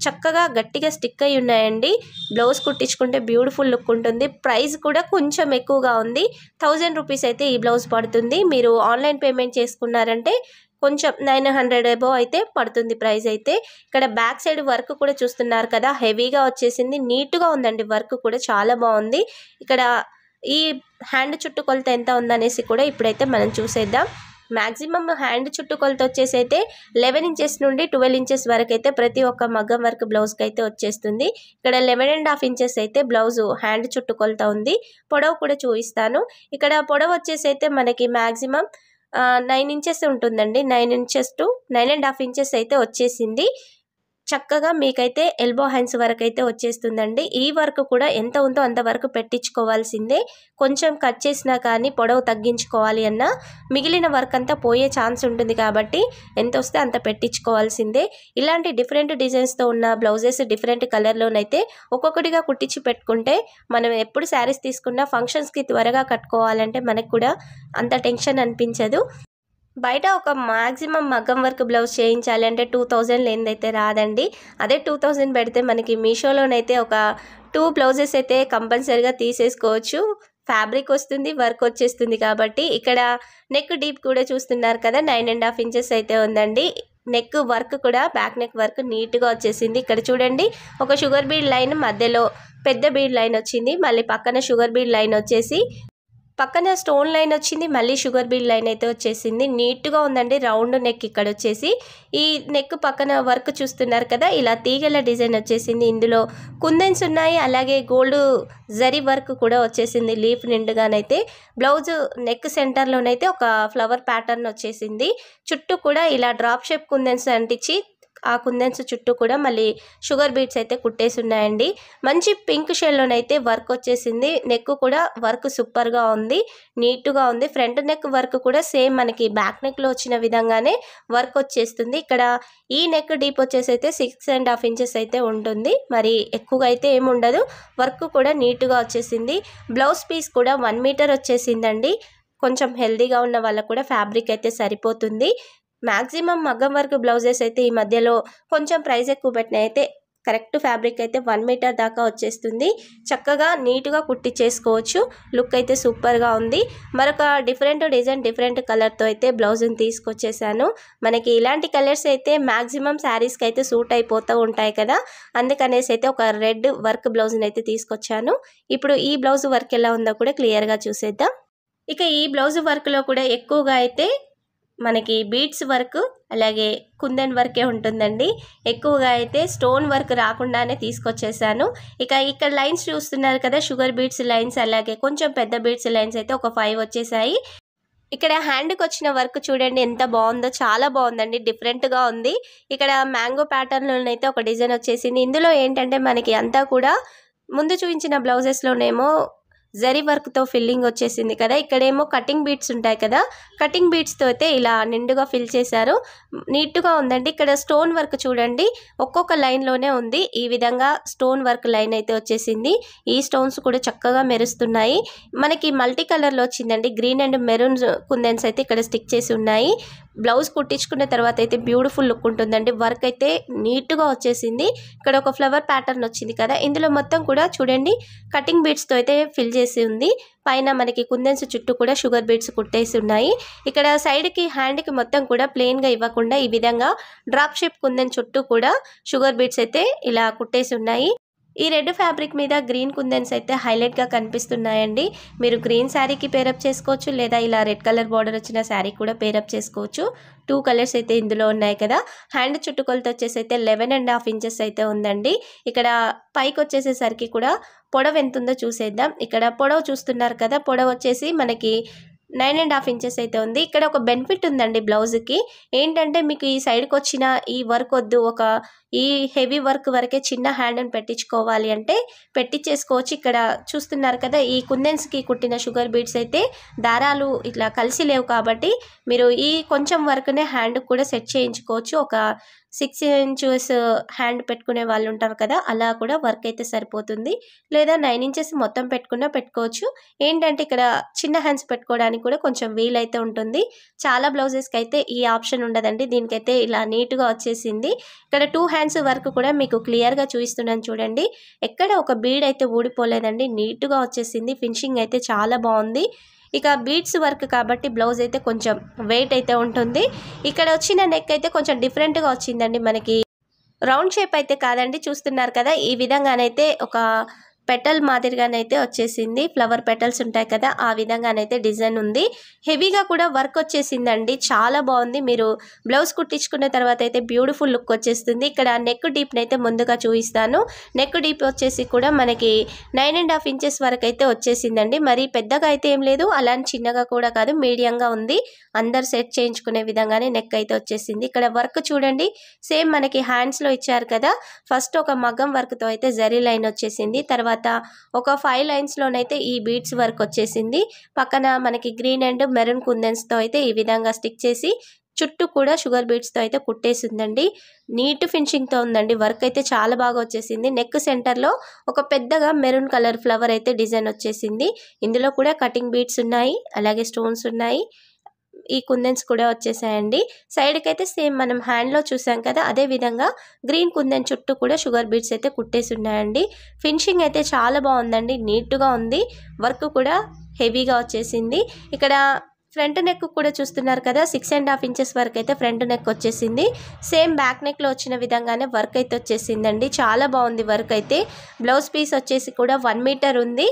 చక్కగా గట్టిగా స్టిక్ అయి ఉన్నాయండి. బ్లౌజ్ కుట్టించుకుంటే బ్యూటిఫుల్ లుక్ ఉంటుంది. ప్రైస్ కూడా కొంచెం ఎక్కువగా ఉంది. 1000 రూపీస్ అయితే ఈ బ్లౌజ్ పడుతుంది. మీరు ఆన్లైన్ పేమెంట్ చేసుకున్నారంటే కొంచెం 900 అబోవ్ అయితే పడుతుంది ప్రైస్ అయితే. ఇక్కడ బ్యాక్ సైడ్ వర్క్ కూడా చూస్తున్నారు కదా, హెవీగా వచ్చేసింది. నీట్గా ఉందండి వర్క్ కూడా చాలా బాగుంది. ఇక్కడ ఈ హ్యాండ్ చుట్టూ కొలత ఎంత ఉందనేసి కూడా ఇప్పుడైతే మనం చూసేద్దాం. మ్యాక్సిమం హ్యాండ్ చుట్టూ కొలత వచ్చేసి అయితే 11 ఇంచెస్ నుండి 12 ఇంచెస్ వరకు అయితే ప్రతి ఒక్క మగ్గం వర్క్ బ్లౌజ్కి అయితే వచ్చేస్తుంది. ఇక్కడ 11.5 ఇంచెస్ అయితే బ్లౌజ్ హ్యాండ్ చుట్టూ కొలత ఉంది. పొడవు కూడా చూపిస్తాను. ఇక్కడ పొడవు వచ్చేసి అయితే మనకి మ్యాక్సిమం 9 ఇంచెస్ ఉంటుందండి. 9 ఇంచెస్ టు 9.5 ఇంచెస్ అయితే వచ్చేసింది. చక్కగా మీకైతే ఎల్బో హ్యాండ్స్ వరకు అయితే వచ్చేస్తుందండి. ఈ వర్క్ కూడా ఎంత ఉందో అంతవరకు పెట్టించుకోవాల్సిందే. కొంచెం కట్ చేసినా కానీ పొడవు తగ్గించుకోవాలి అన్నా మిగిలిన వర్క్ అంతా పోయే ఛాన్స్ ఉంటుంది కాబట్టి ఎంత వస్తే అంత పెట్టించుకోవాల్సిందే. ఇలాంటి డిఫరెంట్ డిజైన్స్తో ఉన్న బ్లౌజెస్ డిఫరెంట్ కలర్లోనైతే ఒక్కొక్కటిగా కుట్టించి పెట్టుకుంటే మనం ఎప్పుడు శారీస్ తీసుకున్నా ఫంక్షన్స్కి త్వరగా కట్టుకోవాలంటే మనకు కూడా అంత టెన్షన్ అనిపించదు. బయట ఒక మ్యాక్సిమం మగ్గం వర్క్ బ్లౌజ్ చేయించాలి అంటే 2000 లేనిదైతే రాదండి. అదే 2000 పెడితే మనకి మీషోలోనైతే ఒక 2 బ్లౌజెస్ అయితే కంపల్సరీగా తీసేసుకోవచ్చు. ఫ్యాబ్రిక్ వస్తుంది, వర్క్ వచ్చేస్తుంది. కాబట్టి ఇక్కడ నెక్ డీప్ కూడా చూస్తున్నారు కదా, 9.5 ఇంచెస్ అయితే ఉందండి. నెక్ వర్క్ కూడా బ్యాక్ నెక్ వర్క్ నీట్గా వచ్చేసింది. ఇక్కడ చూడండి, ఒక షుగర్ బీడ్ లైన్ మధ్యలో పెద్ద బీడ్ లైన్ వచ్చింది, మళ్ళీ పక్కన షుగర్ బీడ్ లైన్ వచ్చేసి పక్కన స్టోన్ లైన్ వచ్చింది, మళ్ళీ షుగర్ బీడ్ లైన్ అయితే వచ్చేసింది. నీట్గా ఉందండి. రౌండ్ నెక్ ఇక్కడ వచ్చేసి ఈ నెక్ పక్కన వర్క్ చూస్తున్నారు కదా, ఇలా తీగల డిజైన్ వచ్చేసింది. ఇందులో కుందన్స్ ఉన్నాయి, అలాగే గోల్డ్ జరీ వర్క్ కూడా వచ్చేసింది. లీఫ్ నిండుగానైతే బ్లౌజ్ నెక్ సెంటర్లోనైతే ఒక ఫ్లవర్ ప్యాటర్న్ వచ్చేసింది. చుట్టూ కూడా ఇలా డ్రాప్ షేప్ కుందన్స్ అంటించి ఆ కుందన్స్ చుట్టూ కూడా మళ్ళీ షుగర్ బీడ్స్ అయితే కుట్టేసి ఉన్నాయండి. మంచి పింక్ షేడ్లోనైతే వర్క్ వచ్చేసింది. నెక్ కూడా వర్క్ సూపర్గా ఉంది, నీట్గా ఉంది. ఫ్రంట్ నెక్ వర్క్ కూడా సేమ్ మనకి బ్యాక్ నెక్లో వచ్చిన విధంగానే వర్క్ వచ్చేస్తుంది. ఇక్కడ ఈ నెక్ డీప్ వచ్చేసి అయితే 6.5 ఇంచెస్ అయితే ఉంటుంది. మరి ఎక్కువగా అయితే ఏమి ఉండదు. వర్క్ కూడా నీట్గా వచ్చేసింది. బ్లౌజ్ పీస్ కూడా 1 మీటర్ వచ్చేసిందండి. కొంచెం హెల్దీగా ఉన్న వాళ్ళకు కూడా ఫ్యాబ్రిక్ అయితే సరిపోతుంది. మ్యాక్సిమం మగ్గం వర్క్ బ్లౌజెస్ అయితే ఈ మధ్యలో కొంచెం ప్రైస్ ఎక్కువ పెట్టిన అయితే కరెక్ట్ ఫ్యాబ్రిక్ అయితే 1 మీటర్ దాకా వచ్చేస్తుంది. చక్కగా నీట్గా కుట్టించేసుకోవచ్చు. లుక్ అయితే సూపర్గా ఉంది. మరొక డిఫరెంట్ డిజైన్ డిఫరెంట్ కలర్తో అయితే బ్లౌజ్ని తీసుకొచ్చేసాను. మనకి ఇలాంటి కలర్స్ అయితే మ్యాక్సిమం శారీస్కి అయితే సూట్ అయిపోతూ ఉంటాయి కదా, అందుకనేసి అయితే ఒక రెడ్ వర్క్ బ్లౌజ్ని అయితే తీసుకొచ్చాను. ఇప్పుడు ఈ బ్లౌజ్ వర్క్ ఎలా ఉందో కూడా క్లియర్గా చూసేద్దాం. ఇక ఈ బ్లౌజ్ వర్క్లో కూడా ఎక్కువగా అయితే మనకి బీడ్స్ వర్క్ అలాగే కుందన్ వర్కే ఉంటుందండి. ఎక్కువగా అయితే స్టోన్ వర్క్ రాకుండానే తీసుకొచ్చేసాను. ఇక ఇక్కడ లైన్స్ చూస్తున్నారు కదా, షుగర్ బీడ్స్ లైన్స్ అలాగే కొంచెం పెద్ద బీడ్స్ లైన్స్ అయితే ఒక 5 వచ్చేసాయి. ఇక్కడ హ్యాండ్కి వచ్చిన వర్క్ చూడండి ఎంత బాగుందో, చాలా బాగుందండి, డిఫరెంట్గా ఉంది. ఇక్కడ మ్యాంగో ప్యాటర్న్లోనైతే ఒక డిజైన్ వచ్చేసింది. ఇందులో ఏంటంటే మనకి అంతా కూడా ముందు చూపించిన బ్లౌజెస్లోనేమో జరీ వర్క్తో ఫిల్లింగ్ వచ్చేసింది కదా, ఇక్కడేమో కటింగ్ బీడ్స్ ఉంటాయి కదా, కటింగ్ బీడ్స్తో అయితే ఇలా నిండుగా ఫిల్ చేశారు. నీట్గా ఉందండి. ఇక్కడ స్టోన్ వర్క్ చూడండి ఒక్కొక్క లైన్లోనే ఉంది. ఈ విధంగా స్టోన్ వర్క్ లైన్ అయితే వచ్చేసింది. ఈ స్టోన్స్ కూడా చక్కగా మెరుస్తున్నాయి. మనకి మల్టీ కలర్లో వచ్చిందండి. గ్రీన్ అండ్ మెరూన్ కుందన్స్ అయితే ఇక్కడ స్టిక్ చేసి ఉన్నాయి. బ్లౌజ్ కుట్టించుకున్న తర్వాత అయితే బ్యూటిఫుల్ లుక్ ఉంటుందండి. వర్క్ అయితే నీట్గా వచ్చేసింది. ఇక్కడ ఒక ఫ్లవర్ ప్యాటర్న్ వచ్చింది కదా, ఇందులో మొత్తం కూడా చూడండి కటింగ్ బీడ్స్తో అయితే ఫిల్ చేసి ఉంది. పైన మనకి కుందన్స్ చుట్టూ కూడా షుగర్ బీడ్స్ కుట్టేసి ఉన్నాయి. ఇక్కడ సైడ్కి హ్యాండ్కి మొత్తం కూడా ప్లెయిన్గా ఇవ్వకుండా ఈ విధంగా డ్రాప్ షేప్ కుందన్ చుట్టూ కూడా షుగర్ బీడ్స్ అయితే ఇలా కుట్టేసి ఉన్నాయి. ఈ రెడ్ ఫ్యాబ్రిక్ మీద గ్రీన్ కుందన్స్ అయితే హైలైట్గా కనిపిస్తున్నాయండి. మీరు గ్రీన్ శారీకి పేరప్ చేసుకోవచ్చు, లేదా ఇలా రెడ్ కలర్ బార్డర్ వచ్చిన శారీ కూడా పేరప్ చేసుకోవచ్చు. 2 కలర్స్ అయితే ఇందులో ఉన్నాయి కదా. హ్యాండ్ చుట్టుకొలత వచ్చేసి అయితే 11.5 ఇంచెస్ అయితే ఉందండి. ఇక్కడ పైకి వచ్చేసేసరికి కూడా పొడవు ఎంత ఉందో చూసేద్దాం. ఇక్కడ పొడవు చూస్తున్నారు కదా, పొడవు వచ్చేసి మనకి 9.5 ఇంచెస్ అయితే ఉంది. ఇక్కడ ఒక బెనిఫిట్ ఉందండి బ్లౌజ్కి, ఏంటంటే మీకు ఈ సైడ్కి వచ్చిన ఈ వర్క్ వద్దు, ఒక ఈ హెవీ వర్క్ వరకే చిన్న హ్యాండ్ని పెట్టించుకోవాలి అంటే పెట్టించేసుకోవచ్చు. ఇక్కడ చూస్తున్నారు కదా, ఈ కుందన్స్కి కుట్టిన షుగర్ బీడ్స్ అయితే దారాలు ఇట్లా కలిసి లేవు కాబట్టి మీరు ఈ కొంచెం వర్క్నే హ్యాండ్కి కూడా సెట్ చేయించుకోవచ్చు. ఒక 6 ఇంచెస్ హ్యాండ్ పెట్టుకునే వాళ్ళు ఉంటారు కదా, అలా కూడా వర్క్ అయితే సరిపోతుంది. లేదా 9 ఇంచెస్ మొత్తం పెట్టుకున్నా పెట్టుకోవచ్చు. ఏంటంటే ఇక్కడ చిన్న హ్యాండ్స్ పెట్టుకోవడానికి కూడా కొంచెం వీలైతే ఉంటుంది. చాలా బ్లౌజెస్కి అయితే ఈ ఆప్షన్ ఉండదండి. దీనికైతే ఇలా నీట్గా వచ్చేసింది. ఇక్కడ 2 హ్యాండ్స్ వర్క్ కూడా మీకు క్లియర్గా చూపిస్తున్నాను చూడండి. ఎక్కడ ఒక బీడ్ అయితే ఊడిపోలేదండి, నీట్గా వచ్చేసింది. ఫినిషింగ్ అయితే చాలా బాగుంది. ఇక బీడ్స్ వర్క్ కాబట్టి బ్లౌజ్ అయితే కొంచెం వెయిట్ అయితే ఉంటుంది. ఇక్కడ వచ్చిన నెక్ అయితే కొంచెం డిఫరెంట్గా వచ్చిందండి. మనకి రౌండ్ షేప్ అయితే కాదండి, చూస్తున్నారు కదా, ఈ విధంగానైతే ఒక పెటల్ మాదిరిగానైతే వచ్చేసింది. ఫ్లవర్ పెటల్స్ ఉంటాయి కదా, ఆ విధంగానైతే డిజైన్ ఉంది. హెవీగా కూడా వర్క్ వచ్చేసిందండి, చాలా బాగుంది. మీరు బ్లౌజ్ కుట్టించుకున్న తర్వాత అయితే బ్యూటిఫుల్ లుక్ వచ్చేస్తుంది. ఇక్కడ నెక్ డీప్ని అయితే ముందుగా చూపిస్తాను. నెక్ డీప్ వచ్చేసి కూడా మనకి 9.5 ఇంచెస్ వరకు అయితే వచ్చేసిందండి. మరి పెద్దగా అయితే ఏం లేదు, అలానే చిన్నగా కూడా కాదు, మీడియంగా ఉంది. అందరు సెట్ చేయించుకునే విధంగానే నెక్ అయితే వచ్చేసింది. ఇక్కడ వర్క్ చూడండి, సేమ్ మనకి హ్యాండ్స్లో ఇచ్చారు కదా, ఫస్ట్ ఒక మగ్గం వర్క్తో అయితే జరీ లైన్ వచ్చేసింది. తర్వాత ఒక 5 లైన్స్లోనైతే ఈ బీడ్స్ వర్క్ వచ్చేసింది. పక్కన మనకి గ్రీన్ అండ్ మెరూన్ కుందన్స్తో అయితే ఈ విధంగా స్టిక్ చేసి చుట్టూ కూడా షుగర్ బీడ్స్తో అయితే కుట్టేసిందండి. నీట్ ఫినిషింగ్తో ఉందండి. వర్క్ అయితే చాలా బాగా వచ్చేసింది. నెక్ సెంటర్లో ఒక పెద్దగా మెరూన్ కలర్ ఫ్లవర్ అయితే డిజైన్ వచ్చేసింది. ఇందులో కూడా కటింగ్ బీడ్స్ ఉన్నాయి, అలాగే స్టోన్స్ ఉన్నాయి. ఈ కుందన్స్ కూడా వచ్చేసాయండి. సైడ్కి అయితే సేమ్ మనం హ్యాండ్లో చూసాం కదా, అదే విధంగా గ్రీన్ కుందన్ చుట్టూ కూడా షుగర్ బీడ్స్ అయితే కుట్టేసి ఉన్నాయండి. ఫినిషింగ్ అయితే చాలా బాగుందండి, నీట్గా ఉంది. వర్క్ కూడా హెవీగా వచ్చేసింది. ఇక్కడ ఫ్రంట్ నెక్ కూడా చూస్తున్నారు కదా, 6.5 ఇంచెస్ వరకు అయితే ఫ్రంట్ నెక్ వచ్చేసింది. సేమ్ బ్యాక్ నెక్లో వచ్చిన విధంగానే వర్క్ అయితే వచ్చేసిందండి. చాలా బాగుంది వర్క్ అయితే. బ్లౌజ్ పీస్ వచ్చేసి కూడా 1 మీటర్ ఉంది.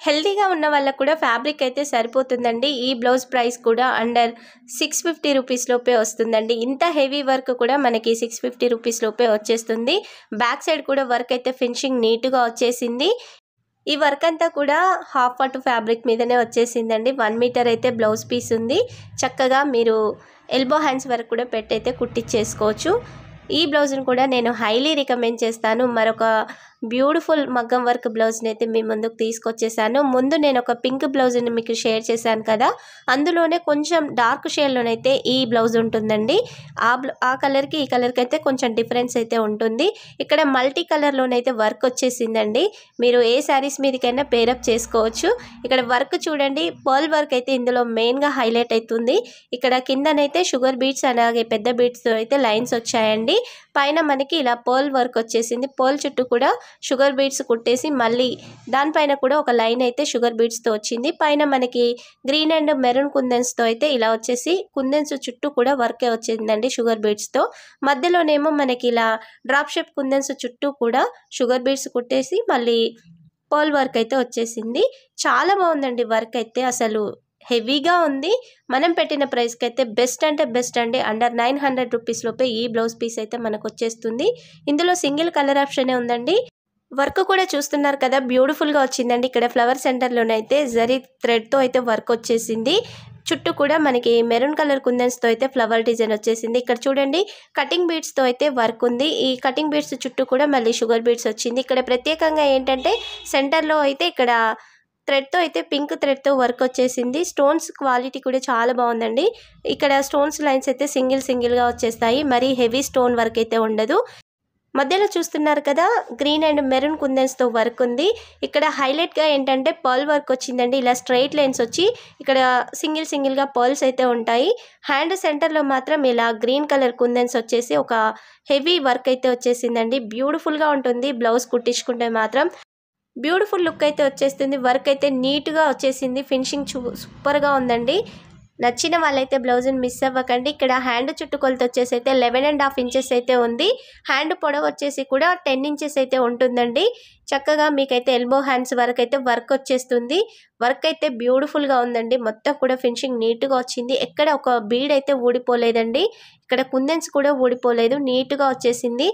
హెల్తీగా ఉన్న వాళ్ళకు కూడా ఫ్యాబ్రిక్ అయితే సరిపోతుందండి. ఈ బ్లౌజ్ ప్రైస్ కూడా అండర్ 650 రూపీస్ లోపే వస్తుందండి. ఇంత హెవీ వర్క్ కూడా మనకి 650 రూపీస్ లోపే వచ్చేస్తుంది. బ్యాక్ సైడ్ కూడా వర్క్ అయితే ఫినిషింగ్ నీట్గా వచ్చేసింది. ఈ వర్క్ అంతా కూడా హాఫ్ పట్టు ఫ్యాబ్రిక్ మీదనే వచ్చేసిందండి. 1 మీటర్ అయితే బ్లౌజ్ పీస్ ఉంది. చక్కగా మీరు ఎల్బో హ్యాండ్స్ వరకు కూడా పెట్టయితే కుట్టించేసుకోవచ్చు. ఈ బ్లౌజ్ని కూడా నేను హైలీ రికమెండ్ చేస్తాను. మరొక బ్యూటిఫుల్ మగ్గం వర్క్ బ్లౌజ్ని అయితే మీ ముందుకు తీసుకొచ్చేసాను. ముందు నేను ఒక పింక్ బ్లౌజ్ని మీకు షేర్ చేశాను కదా, అందులోనే కొంచెం డార్క్ షేడ్లోనైతే ఈ బ్లౌజ్ ఉంటుందండి. ఆ కలర్కి ఈ కలర్కి అయితే కొంచెం డిఫరెన్స్ అయితే ఉంటుంది. ఇక్కడ మల్టీ కలర్లోనైతే వర్క్ వచ్చేసిందండి. మీరు ఏ శారీస్ మీదకైనా పేరప్ చేసుకోవచ్చు. ఇక్కడ వర్క్ చూడండి, పర్ల్ వర్క్ అయితే ఇందులో మెయిన్గా హైలైట్ అవుతుంది. ఇక్కడ కిందనైతే షుగర్ బీడ్స్ అలాగే పెద్ద బీడ్స్తో అయితే లైన్స్ వచ్చాయండి. పైన మనకి ఇలా పర్ల్ వర్క్ వచ్చేసింది. పర్ల్ చుట్టూ కూడా షుగర్ బీడ్స్ కుట్టేసి మళ్ళీ దానిపైన కూడా ఒక లైన్ అయితే షుగర్ బీడ్స్తో వచ్చింది. పైన మనకి గ్రీన్ అండ్ మెరూన్ కుందన్స్తో అయితే ఇలా వచ్చేసి కుందన్స్ చుట్టూ కూడా వర్కే వచ్చిందండి షుగర్ బీడ్స్తో. మధ్యలోనేమో మనకి ఇలా డ్రాప్ షేప్ కుందన్స్ చుట్టూ కూడా షుగర్ బీడ్స్ కుట్టేసి మళ్ళీ పర్ల్ వర్క్ అయితే వచ్చేసింది. చాలా బాగుందండి వర్క్ అయితే, అసలు హెవీగా ఉంది. మనం పెట్టిన ప్రైస్కి అయితే బెస్ట్ అంటే బెస్ట్ అండి. అండర్ 900 రూపీస్ లోపే ఈ బ్లౌజ్ పీస్ అయితే మనకు వచ్చేస్తుంది. ఇందులో సింగిల్ కలర్ ఆప్షనే ఉందండి. వర్క్ కూడా చూస్తున్నారు కదా, బ్యూటిఫుల్గా వచ్చిందండి. ఇక్కడ ఫ్లవర్ సెంటర్లోనైతే జరీ థ్రెడ్తో అయితే వర్క్ వచ్చేసింది. చుట్టూ కూడా మనకి మెరూన్ కలర్ కుందన్స్తో అయితే ఫ్లవర్ డిజైన్ వచ్చేసింది. ఇక్కడ చూడండి, కటింగ్ బీడ్స్తో అయితే వర్క్ ఉంది. ఈ కటింగ్ బీడ్స్ చుట్టూ కూడా మళ్ళీ షుగర్ బీడ్స్ వచ్చింది. ఇక్కడ ప్రత్యేకంగా ఏంటంటే సెంటర్లో అయితే ఇక్కడ థ్రెడ్తో అయితే పింక్ థ్రెడ్తో వర్క్ వచ్చేసింది. స్టోన్స్ క్వాలిటీ కూడా చాలా బాగుందండి. ఇక్కడ స్టోన్స్ లైన్స్ అయితే సింగిల్గా వచ్చేస్తాయి, మరీ హెవీ స్టోన్ వర్క్ అయితే ఉండదు. మధ్యలో చూస్తున్నారు కదా, గ్రీన్ అండ్ మెరూన్ కుందన్స్తో వర్క్ ఉంది. ఇక్కడ హైలైట్గా ఏంటంటే పర్ల్ వర్క్ వచ్చిందండి. ఇలా స్ట్రైట్ లైన్స్ వచ్చి ఇక్కడ సింగిల్గా పర్ల్స్ అయితే ఉంటాయి. హ్యాండ్ సెంటర్లో మాత్రం ఇలా గ్రీన్ కలర్ కుందన్స్ వచ్చేసి ఒక హెవీ వర్క్ అయితే వచ్చేసిందండి. బ్యూటిఫుల్గా ఉంటుంది. బ్లౌజ్ కుట్టించుకుంటే మాత్రం బ్యూటిఫుల్ లుక్ అయితే వచ్చేస్తుంది. వర్క్ అయితే నీట్గా వచ్చేసింది. ఫినిషింగ్ సూపర్గా ఉందండి. నచ్చిన వాళ్ళైతే బ్లౌజ్ని మిస్ అవ్వకండి. ఇక్కడ హ్యాండ్ చుట్టుకొలత వచ్చేసి అయితే 11.5 ఇంచెస్ అయితే ఉంది. హ్యాండ్ పొడవు వచ్చేసి కూడా 10 ఇంచెస్ అయితే ఉంటుందండి. చక్కగా మీకైతే ఎల్బో హ్యాండ్స్ వరకు అయితే వర్క్ వచ్చేస్తుంది. వర్క్ అయితే బ్యూటిఫుల్గా ఉందండి. మొత్తం కూడా ఫినిషింగ్ నీట్గా వచ్చింది. ఎక్కడ ఒక బీడ్ అయితే ఊడిపోలేదండి. ఇక్కడ కుందన్స్ కూడా ఊడిపోలేదు, నీట్గా వచ్చేసింది.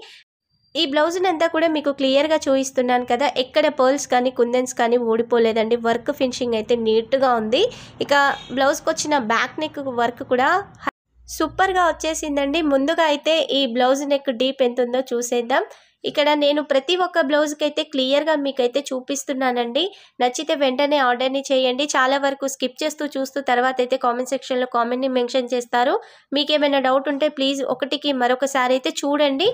ఈ బ్లౌజ్ని అంతా కూడా మీకు క్లియర్గా చూపిస్తున్నాను కదా, ఎక్కడ పర్ల్స్ కానీ కుందన్స్ కానీ ఊడిపోలేదండి. వర్క్ ఫినిషింగ్ అయితే నీట్గా ఉంది. ఇక బ్లౌజ్కి వచ్చిన బ్యాక్ నెక్ వర్క్ కూడా సూపర్గా వచ్చేసిందండి. ముందుగా అయితే ఈ బ్లౌజ్ నెక్ డీప్ ఎంత ఉందో చూసేద్దాం. ఇక్కడ నేను ప్రతి ఒక్క బ్లౌజ్కి అయితే క్లియర్గా మీకైతే చూపిస్తున్నానండి. నచ్చితే వెంటనే ఆర్డర్ని చేయండి. చాలా వరకు స్కిప్ చేస్తూ చూస్తూ తర్వాత అయితే కామెంట్ సెక్షన్లో కామెంట్ని మెన్షన్ చేస్తారు. మీకు ఏమైనా డౌట్ ఉంటే ప్లీజ్ ఒకటికి మరొకసారి అయితే చూడండి.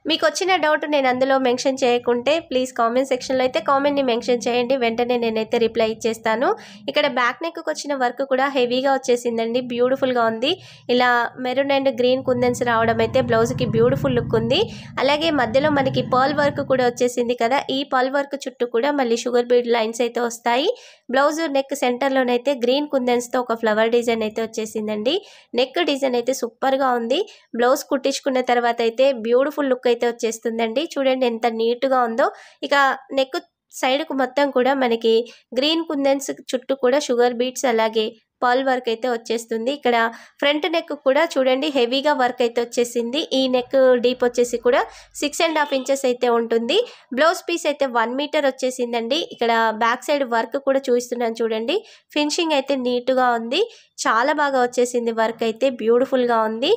మీకు వచ్చిన డౌట్ నేను అందులో మెన్షన్ చేయకుంటే ప్లీజ్ కామెంట్ సెక్షన్లో అయితే కామెంట్ని మెన్షన్ చేయండి. వెంటనే నేనైతే రిప్లై ఇచ్చేస్తాను. ఇక్కడ బ్యాక్ నెక్కి వచ్చిన వర్క్ కూడా హెవీగా వచ్చేసిందండి. బ్యూటిఫుల్గా ఉంది. ఇలా మెరూన్ అండ్ గ్రీన్ కుందన్స్ రావడం అయితే బ్లౌజ్కి బ్యూటిఫుల్ లుక్ ఉంది. అలాగే మధ్యలో మనకి పర్ల్ వర్క్ కూడా వచ్చేసింది కదా, ఈ పర్ల్ వర్క్ చుట్టూ కూడా మళ్ళీ షుగర్ బీడ్ లైన్స్ అయితే వస్తాయి. బ్లౌజ్ నెక్ సెంటర్లోనైతే గ్రీన్ కుందన్స్తో ఒక ఫ్లవర్ డిజైన్ అయితే వచ్చేసిందండి. నెక్ డిజైన్ అయితే సూపర్గా ఉంది. బ్లౌజ్ కుట్టించుకున్న తర్వాత అయితే బ్యూటిఫుల్ లుక్ అయితే వచ్చేస్తుందండి. చూడండి ఎంత నీట్గా ఉందో. ఇక నెక్ సైడ్కు మొత్తం కూడా మనకి గ్రీన్ కుందన్స్ చుట్టూ కూడా షుగర్ బీట్స్ అలాగే పర్ల్ వర్క్ అయితే వచ్చేస్తుంది. ఇక్కడ ఫ్రంట్ నెక్ కూడా చూడండి హెవీగా వర్క్ అయితే వచ్చేసింది. ఈ నెక్ డీప్ వచ్చేసి కూడా 6.5 ఇంచెస్ అయితే ఉంటుంది. బ్లౌజ్ పీస్ అయితే 1 మీటర్ వచ్చేసిందండి. ఇక్కడ బ్యాక్ సైడ్ వర్క్ కూడా చూపిస్తున్నాను చూడండి. ఫినిషింగ్ అయితే నీట్గా ఉంది, చాలా బాగా వచ్చేసింది. వర్క్ అయితే బ్యూటిఫుల్గా ఉంది.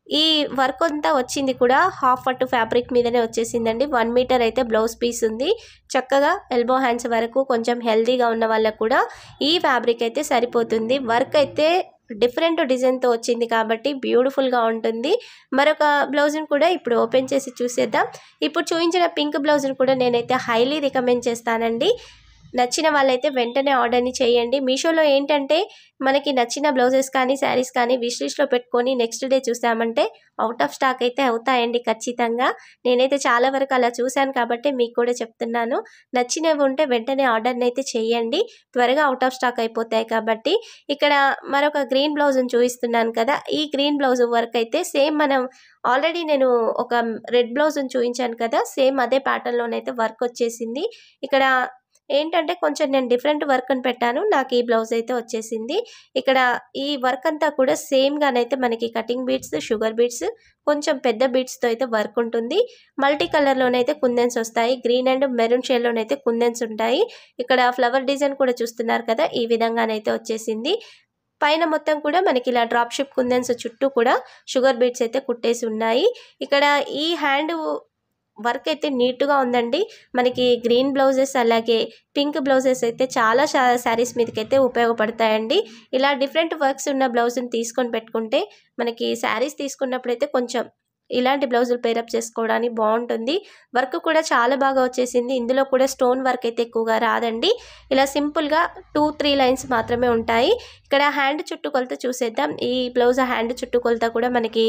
ఈ వర్క్ అంతా వచ్చింది కూడా హాఫ్ పట్టు ఫ్యాబ్రిక్ మీదనే వచ్చేసిందండి. 1 మీటర్ అయితే బ్లౌజ్ పీస్ ఉంది. చక్కగా ఎల్బో హ్యాండ్స్ వరకు కొంచెం హెల్దీగా ఉన్న వాళ్ళకు కూడా ఈ ఫ్యాబ్రిక్ అయితే సరిపోతుంది. వర్క్ అయితే డిఫరెంట్ డిజైన్తో వచ్చింది కాబట్టి బ్యూటిఫుల్గా ఉంటుంది. మరొక బ్లౌజ్ని కూడా ఇప్పుడు ఓపెన్ చేసి చూసేద్దాం. ఇప్పుడు చూపించిన పింక్ బ్లౌజ్ని కూడా నేనైతే హైలీ రికమెండ్ చేస్తానండి. నచ్చిన వాళ్ళైతే వెంటనే ఆర్డర్ని చేయండి. మీషోలో ఏంటంటే మనకి నచ్చిన బ్లౌజెస్ కానీ శారీస్ కానీ విష్ లిస్ట్లో పెట్టుకొని నెక్స్ట్ డే చూసామంటే అవుట్ ఆఫ్ స్టాక్ అయితే అవుతాయండి ఖచ్చితంగా. నేనైతే చాలా వరకు అలా చూశాను కాబట్టి మీకు కూడా చెప్తున్నాను. నచ్చినవి ఉంటే వెంటనే ఆర్డర్ని అయితే చేయండి, త్వరగా అవుట్ ఆఫ్ స్టాక్ అయిపోతాయి కాబట్టి. ఇక్కడ మరొక గ్రీన్ బ్లౌజ్ని చూపిస్తున్నాను కదా, ఈ గ్రీన్ బ్లౌజ్ వర్క్ అయితే సేమ్ మనం ఆల్రెడీ నేను ఒక రెడ్ బ్లౌజ్ని చూపించాను కదా, సేమ్ అదే ప్యాటర్న్లోనైతే వర్క్ వచ్చేసింది. ఇక్కడ ఏంటంటే కొంచెం నేను డిఫరెంట్ వర్క్ అని పెట్టాను, నాకు ఈ బ్లౌజ్ అయితే వచ్చేసింది. ఇక్కడ ఈ వర్క్ అంతా కూడా సేమ్గానైతే మనకి కటింగ్ బీడ్స్, షుగర్ బీడ్స్, కొంచెం పెద్ద బీడ్స్తో అయితే వర్క్ ఉంటుంది. మల్టీ కలర్లోనైతే కుందన్స్ వస్తాయి. గ్రీన్ అండ్ మెరూన్ షేడ్లోనైతే కుందన్స్ ఉంటాయి. ఇక్కడ ఫ్లవర్ డిజైన్ కూడా చూస్తున్నారు కదా, ఈ విధంగానైతే వచ్చేసింది. పైన మొత్తం కూడా మనకి ఇలా డ్రాప్ షిప్ కుందన్స్ చుట్టూ కూడా షుగర్ బీడ్స్ అయితే కుట్టేసి ఉన్నాయి. ఇక్కడ ఈ హ్యాండ్ వర్క్ అయితే నీట్గా ఉందండి. మనకి గ్రీన్ బ్లౌజెస్ అలాగే పింక్ బ్లౌజెస్ అయితే చాలా శారీస్ మీదకి అయితే ఉపయోగపడతాయండి. ఇలా డిఫరెంట్ వర్క్స్ ఉన్న బ్లౌజ్ని తీసుకొని పెట్టుకుంటే మనకి శారీస్ తీసుకున్నప్పుడు అయితే కొంచెం ఇలాంటి బ్లౌజులు పేరప్ చేసుకోవడానికి బాగుంటుంది. వర్క్ కూడా చాలా బాగా వచ్చేసింది. ఇందులో కూడా స్టోన్ వర్క్ అయితే ఎక్కువగా రాదండి. ఇలా సింపుల్గా 2-3 లైన్స్ మాత్రమే ఉంటాయి. ఇక్కడ హ్యాండ్ చుట్టూ కొలత చూసేద్దాం. ఈ బ్లౌజ్ హ్యాండ్ చుట్టూ కొలత కూడా మనకి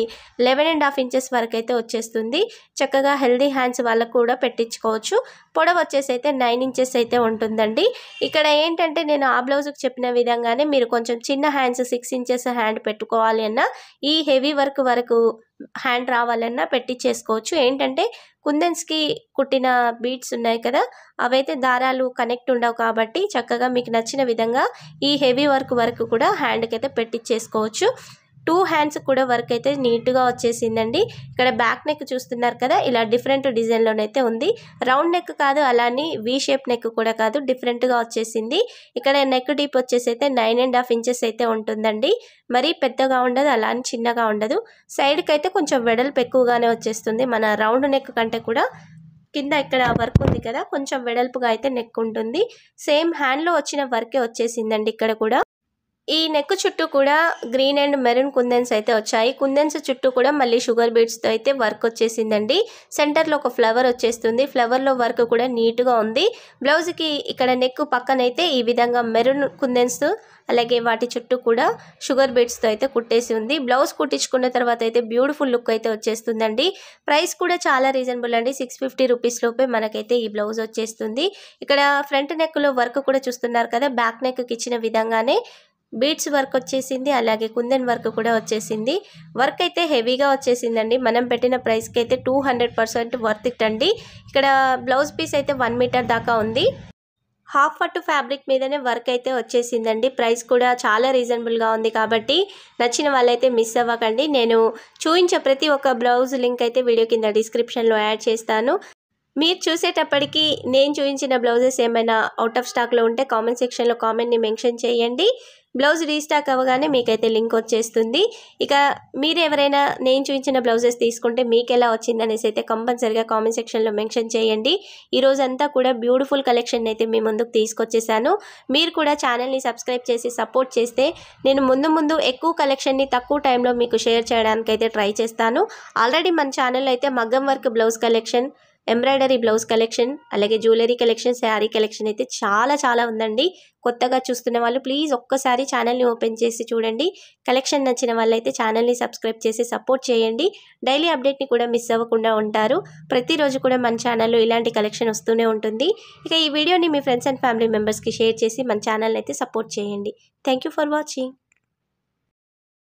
11.5 ఇంచెస్ వరకు అయితే వచ్చేస్తుంది. చక్కగా హెల్దీ హ్యాండ్స్ వాళ్ళకు కూడా పెట్టించుకోవచ్చు. పొడవు వచ్చేసి అయితే 9 ఇంచెస్ అయితే ఉంటుందండి. ఇక్కడ ఏంటంటే నేను ఆ బ్లౌజ్కి చెప్పిన విధంగానే మీరు కొంచెం చిన్న హ్యాండ్స్ 6 ఇంచెస్ హ్యాండ్ పెట్టుకోవాలి అన్నా, ఈ హెవీ వర్క్ వరకు హ్యాండ్ రావాలన్నా పెట్టించేసుకోవచ్చు. ఏంటంటే కుందన్స్కి కుట్టిన బీడ్స్ ఉన్నాయి కదా, అవైతే దారాలు కనెక్ట్ ఉండవు కాబట్టి చక్కగా మీకు నచ్చిన విధంగా ఈ హెవీ వర్క్ వరకు కూడా హ్యాండ్కి అయితే పెట్టించేసుకోవచ్చు. 2 హ్యాండ్స్ కూడా వర్క్ అయితే నీట్గా వచ్చేసిందండి. ఇక్కడ బ్యాక్ నెక్ చూస్తున్నారు కదా, ఇలా డిఫరెంట్ డిజైన్లోనైతే ఉంది. రౌండ్ నెక్ కాదు, అలానే వీ షేప్ నెక్ కూడా కాదు, డిఫరెంట్గా వచ్చేసింది. ఇక్కడ నెక్ డీప్ వచ్చేసి అయితే 9.5 ఇంచెస్ అయితే ఉంటుందండి. మరీ పెద్దగా ఉండదు, అలానే చిన్నగా ఉండదు. సైడ్కి అయితే కొంచెం వెడల్పు ఎక్కువగానే వచ్చేస్తుంది. మన రౌండ్ నెక్ కంటే కూడా కింద ఇక్కడ వర్క్ ఉంది కదా, కొంచెం వెడల్పుగా అయితే నెక్ ఉంటుంది. సేమ్ హ్యాండ్లో వచ్చిన వర్కే వచ్చేసిందండి. ఇక్కడ కూడా ఈ నెక్ చుట్టూ కూడా గ్రీన్ అండ్ మెరూన్ కుందన్స్ అయితే వచ్చాయి. కుందన్స్ చుట్టూ కూడా మళ్ళీ షుగర్ బీడ్స్తో అయితే వర్క్ వచ్చేసిందండి. సెంటర్లో ఒక ఫ్లవర్ వచ్చేస్తుంది. ఫ్లవర్లో వర్క్ కూడా నీట్గా ఉంది. బ్లౌజ్కి ఇక్కడ నెక్ పక్కనైతే ఈ విధంగా మెరూన్ కుందన్స్ అలాగే వాటి చుట్టూ కూడా షుగర్ బీడ్స్తో అయితే కుట్టేసి ఉంది. బ్లౌజ్ కుట్టించుకున్న తర్వాత అయితే బ్యూటిఫుల్ లుక్ అయితే వచ్చేస్తుందండి. ప్రైస్ కూడా చాలా రీజనబుల్ అండి. 650 రూపీస్ లోపే మనకైతే ఈ బ్లౌజ్ వచ్చేస్తుంది. ఇక్కడ ఫ్రంట్ నెక్లో వర్క్ కూడా చూస్తున్నారు కదా, బ్యాక్ నెక్కి ఇచ్చిన విధంగానే బీడ్స్ వర్క్ వచ్చేసింది, అలాగే కుందన్ వర్క్ కూడా వచ్చేసింది. వర్క్ అయితే హెవీగా వచ్చేసిందండి. మనం పెట్టిన ప్రైస్కి అయితే 200% వర్త్ ఇట్ అండి. ఇక్కడ బ్లౌజ్ పీస్ అయితే 1 మీటర్ దాకా ఉంది. హాఫ్ పట్టు ఫ్యాబ్రిక్ మీదనే వర్క్ అయితే వచ్చేసిందండి. ప్రైస్ కూడా చాలా రీజనబుల్గా ఉంది కాబట్టి నచ్చిన వాళ్ళైతే మిస్ అవ్వకండి. నేను చూపించే ప్రతి ఒక్క బ్లౌజ్ లింక్ అయితే వీడియో కింద డిస్క్రిప్షన్లో యాడ్ చేస్తాను. మీరు చూసేటప్పటికి నేను చూపించిన బ్లౌజెస్ ఏమైనా అవుట్ ఆఫ్ స్టాక్లో ఉంటే కామెంట్ సెక్షన్లో కామెంట్ని మెన్షన్ చేయండి. బ్లౌజ్ రీస్టాక్ అవ్వగానే మీకైతే లింక్ వచ్చేస్తుంది. ఇక మీరు ఎవరైనా నేను చూపించిన బ్లౌజెస్ తీసుకుంటే మీకు ఎలా వచ్చిందనేసి అయితే కంపల్సరీగా కామెంట్ సెక్షన్లో మెన్షన్ చేయండి. ఈరోజంతా కూడా బ్యూటిఫుల్ కలెక్షన్ అయితే మీ ముందుకు తీసుకొచ్చేసాను. మీరు కూడా ఛానల్ని సబ్స్క్రైబ్ చేసి సపోర్ట్ చేస్తే నేను ముందు ఎక్కువ కలెక్షన్ని తక్కువ టైంలో మీకు షేర్ చేయడానికి అయితే ట్రై చేస్తాను. ఆల్రెడీ మన ఛానల్లో అయితే మగ్గం work blouse collection, embroidery blouse collection, అలాగే జ్యువెలరీ కలెక్షన్, శారీ కలెక్షన్ అయితే చాలా ఉందండి. కొత్తగా చూస్తున్న వాళ్ళు ప్లీజ్ ఒక్కసారి ఛానల్ని ఓపెన్ చేసి చూడండి. కలెక్షన్ నచ్చిన వాళ్ళైతే ఛానల్ని సబ్స్క్రైబ్ చేసి సపోర్ట్ చేయండి. డైలీ అప్డేట్ని కూడా మిస్ అవ్వకుండా ఉంటారు. ప్రతిరోజు కూడా మన ఛానల్లో ఇలాంటి కలెక్షన్ వస్తూనే ఉంటుంది. ఇక ఈ వీడియోని మీ ఫ్రెండ్స్ అండ్ ఫ్యామిలీ మెంబర్స్కి షేర్ చేసి మన ఛానల్ని అయితే సపోర్ట్ చేయండి. Thank you for watching.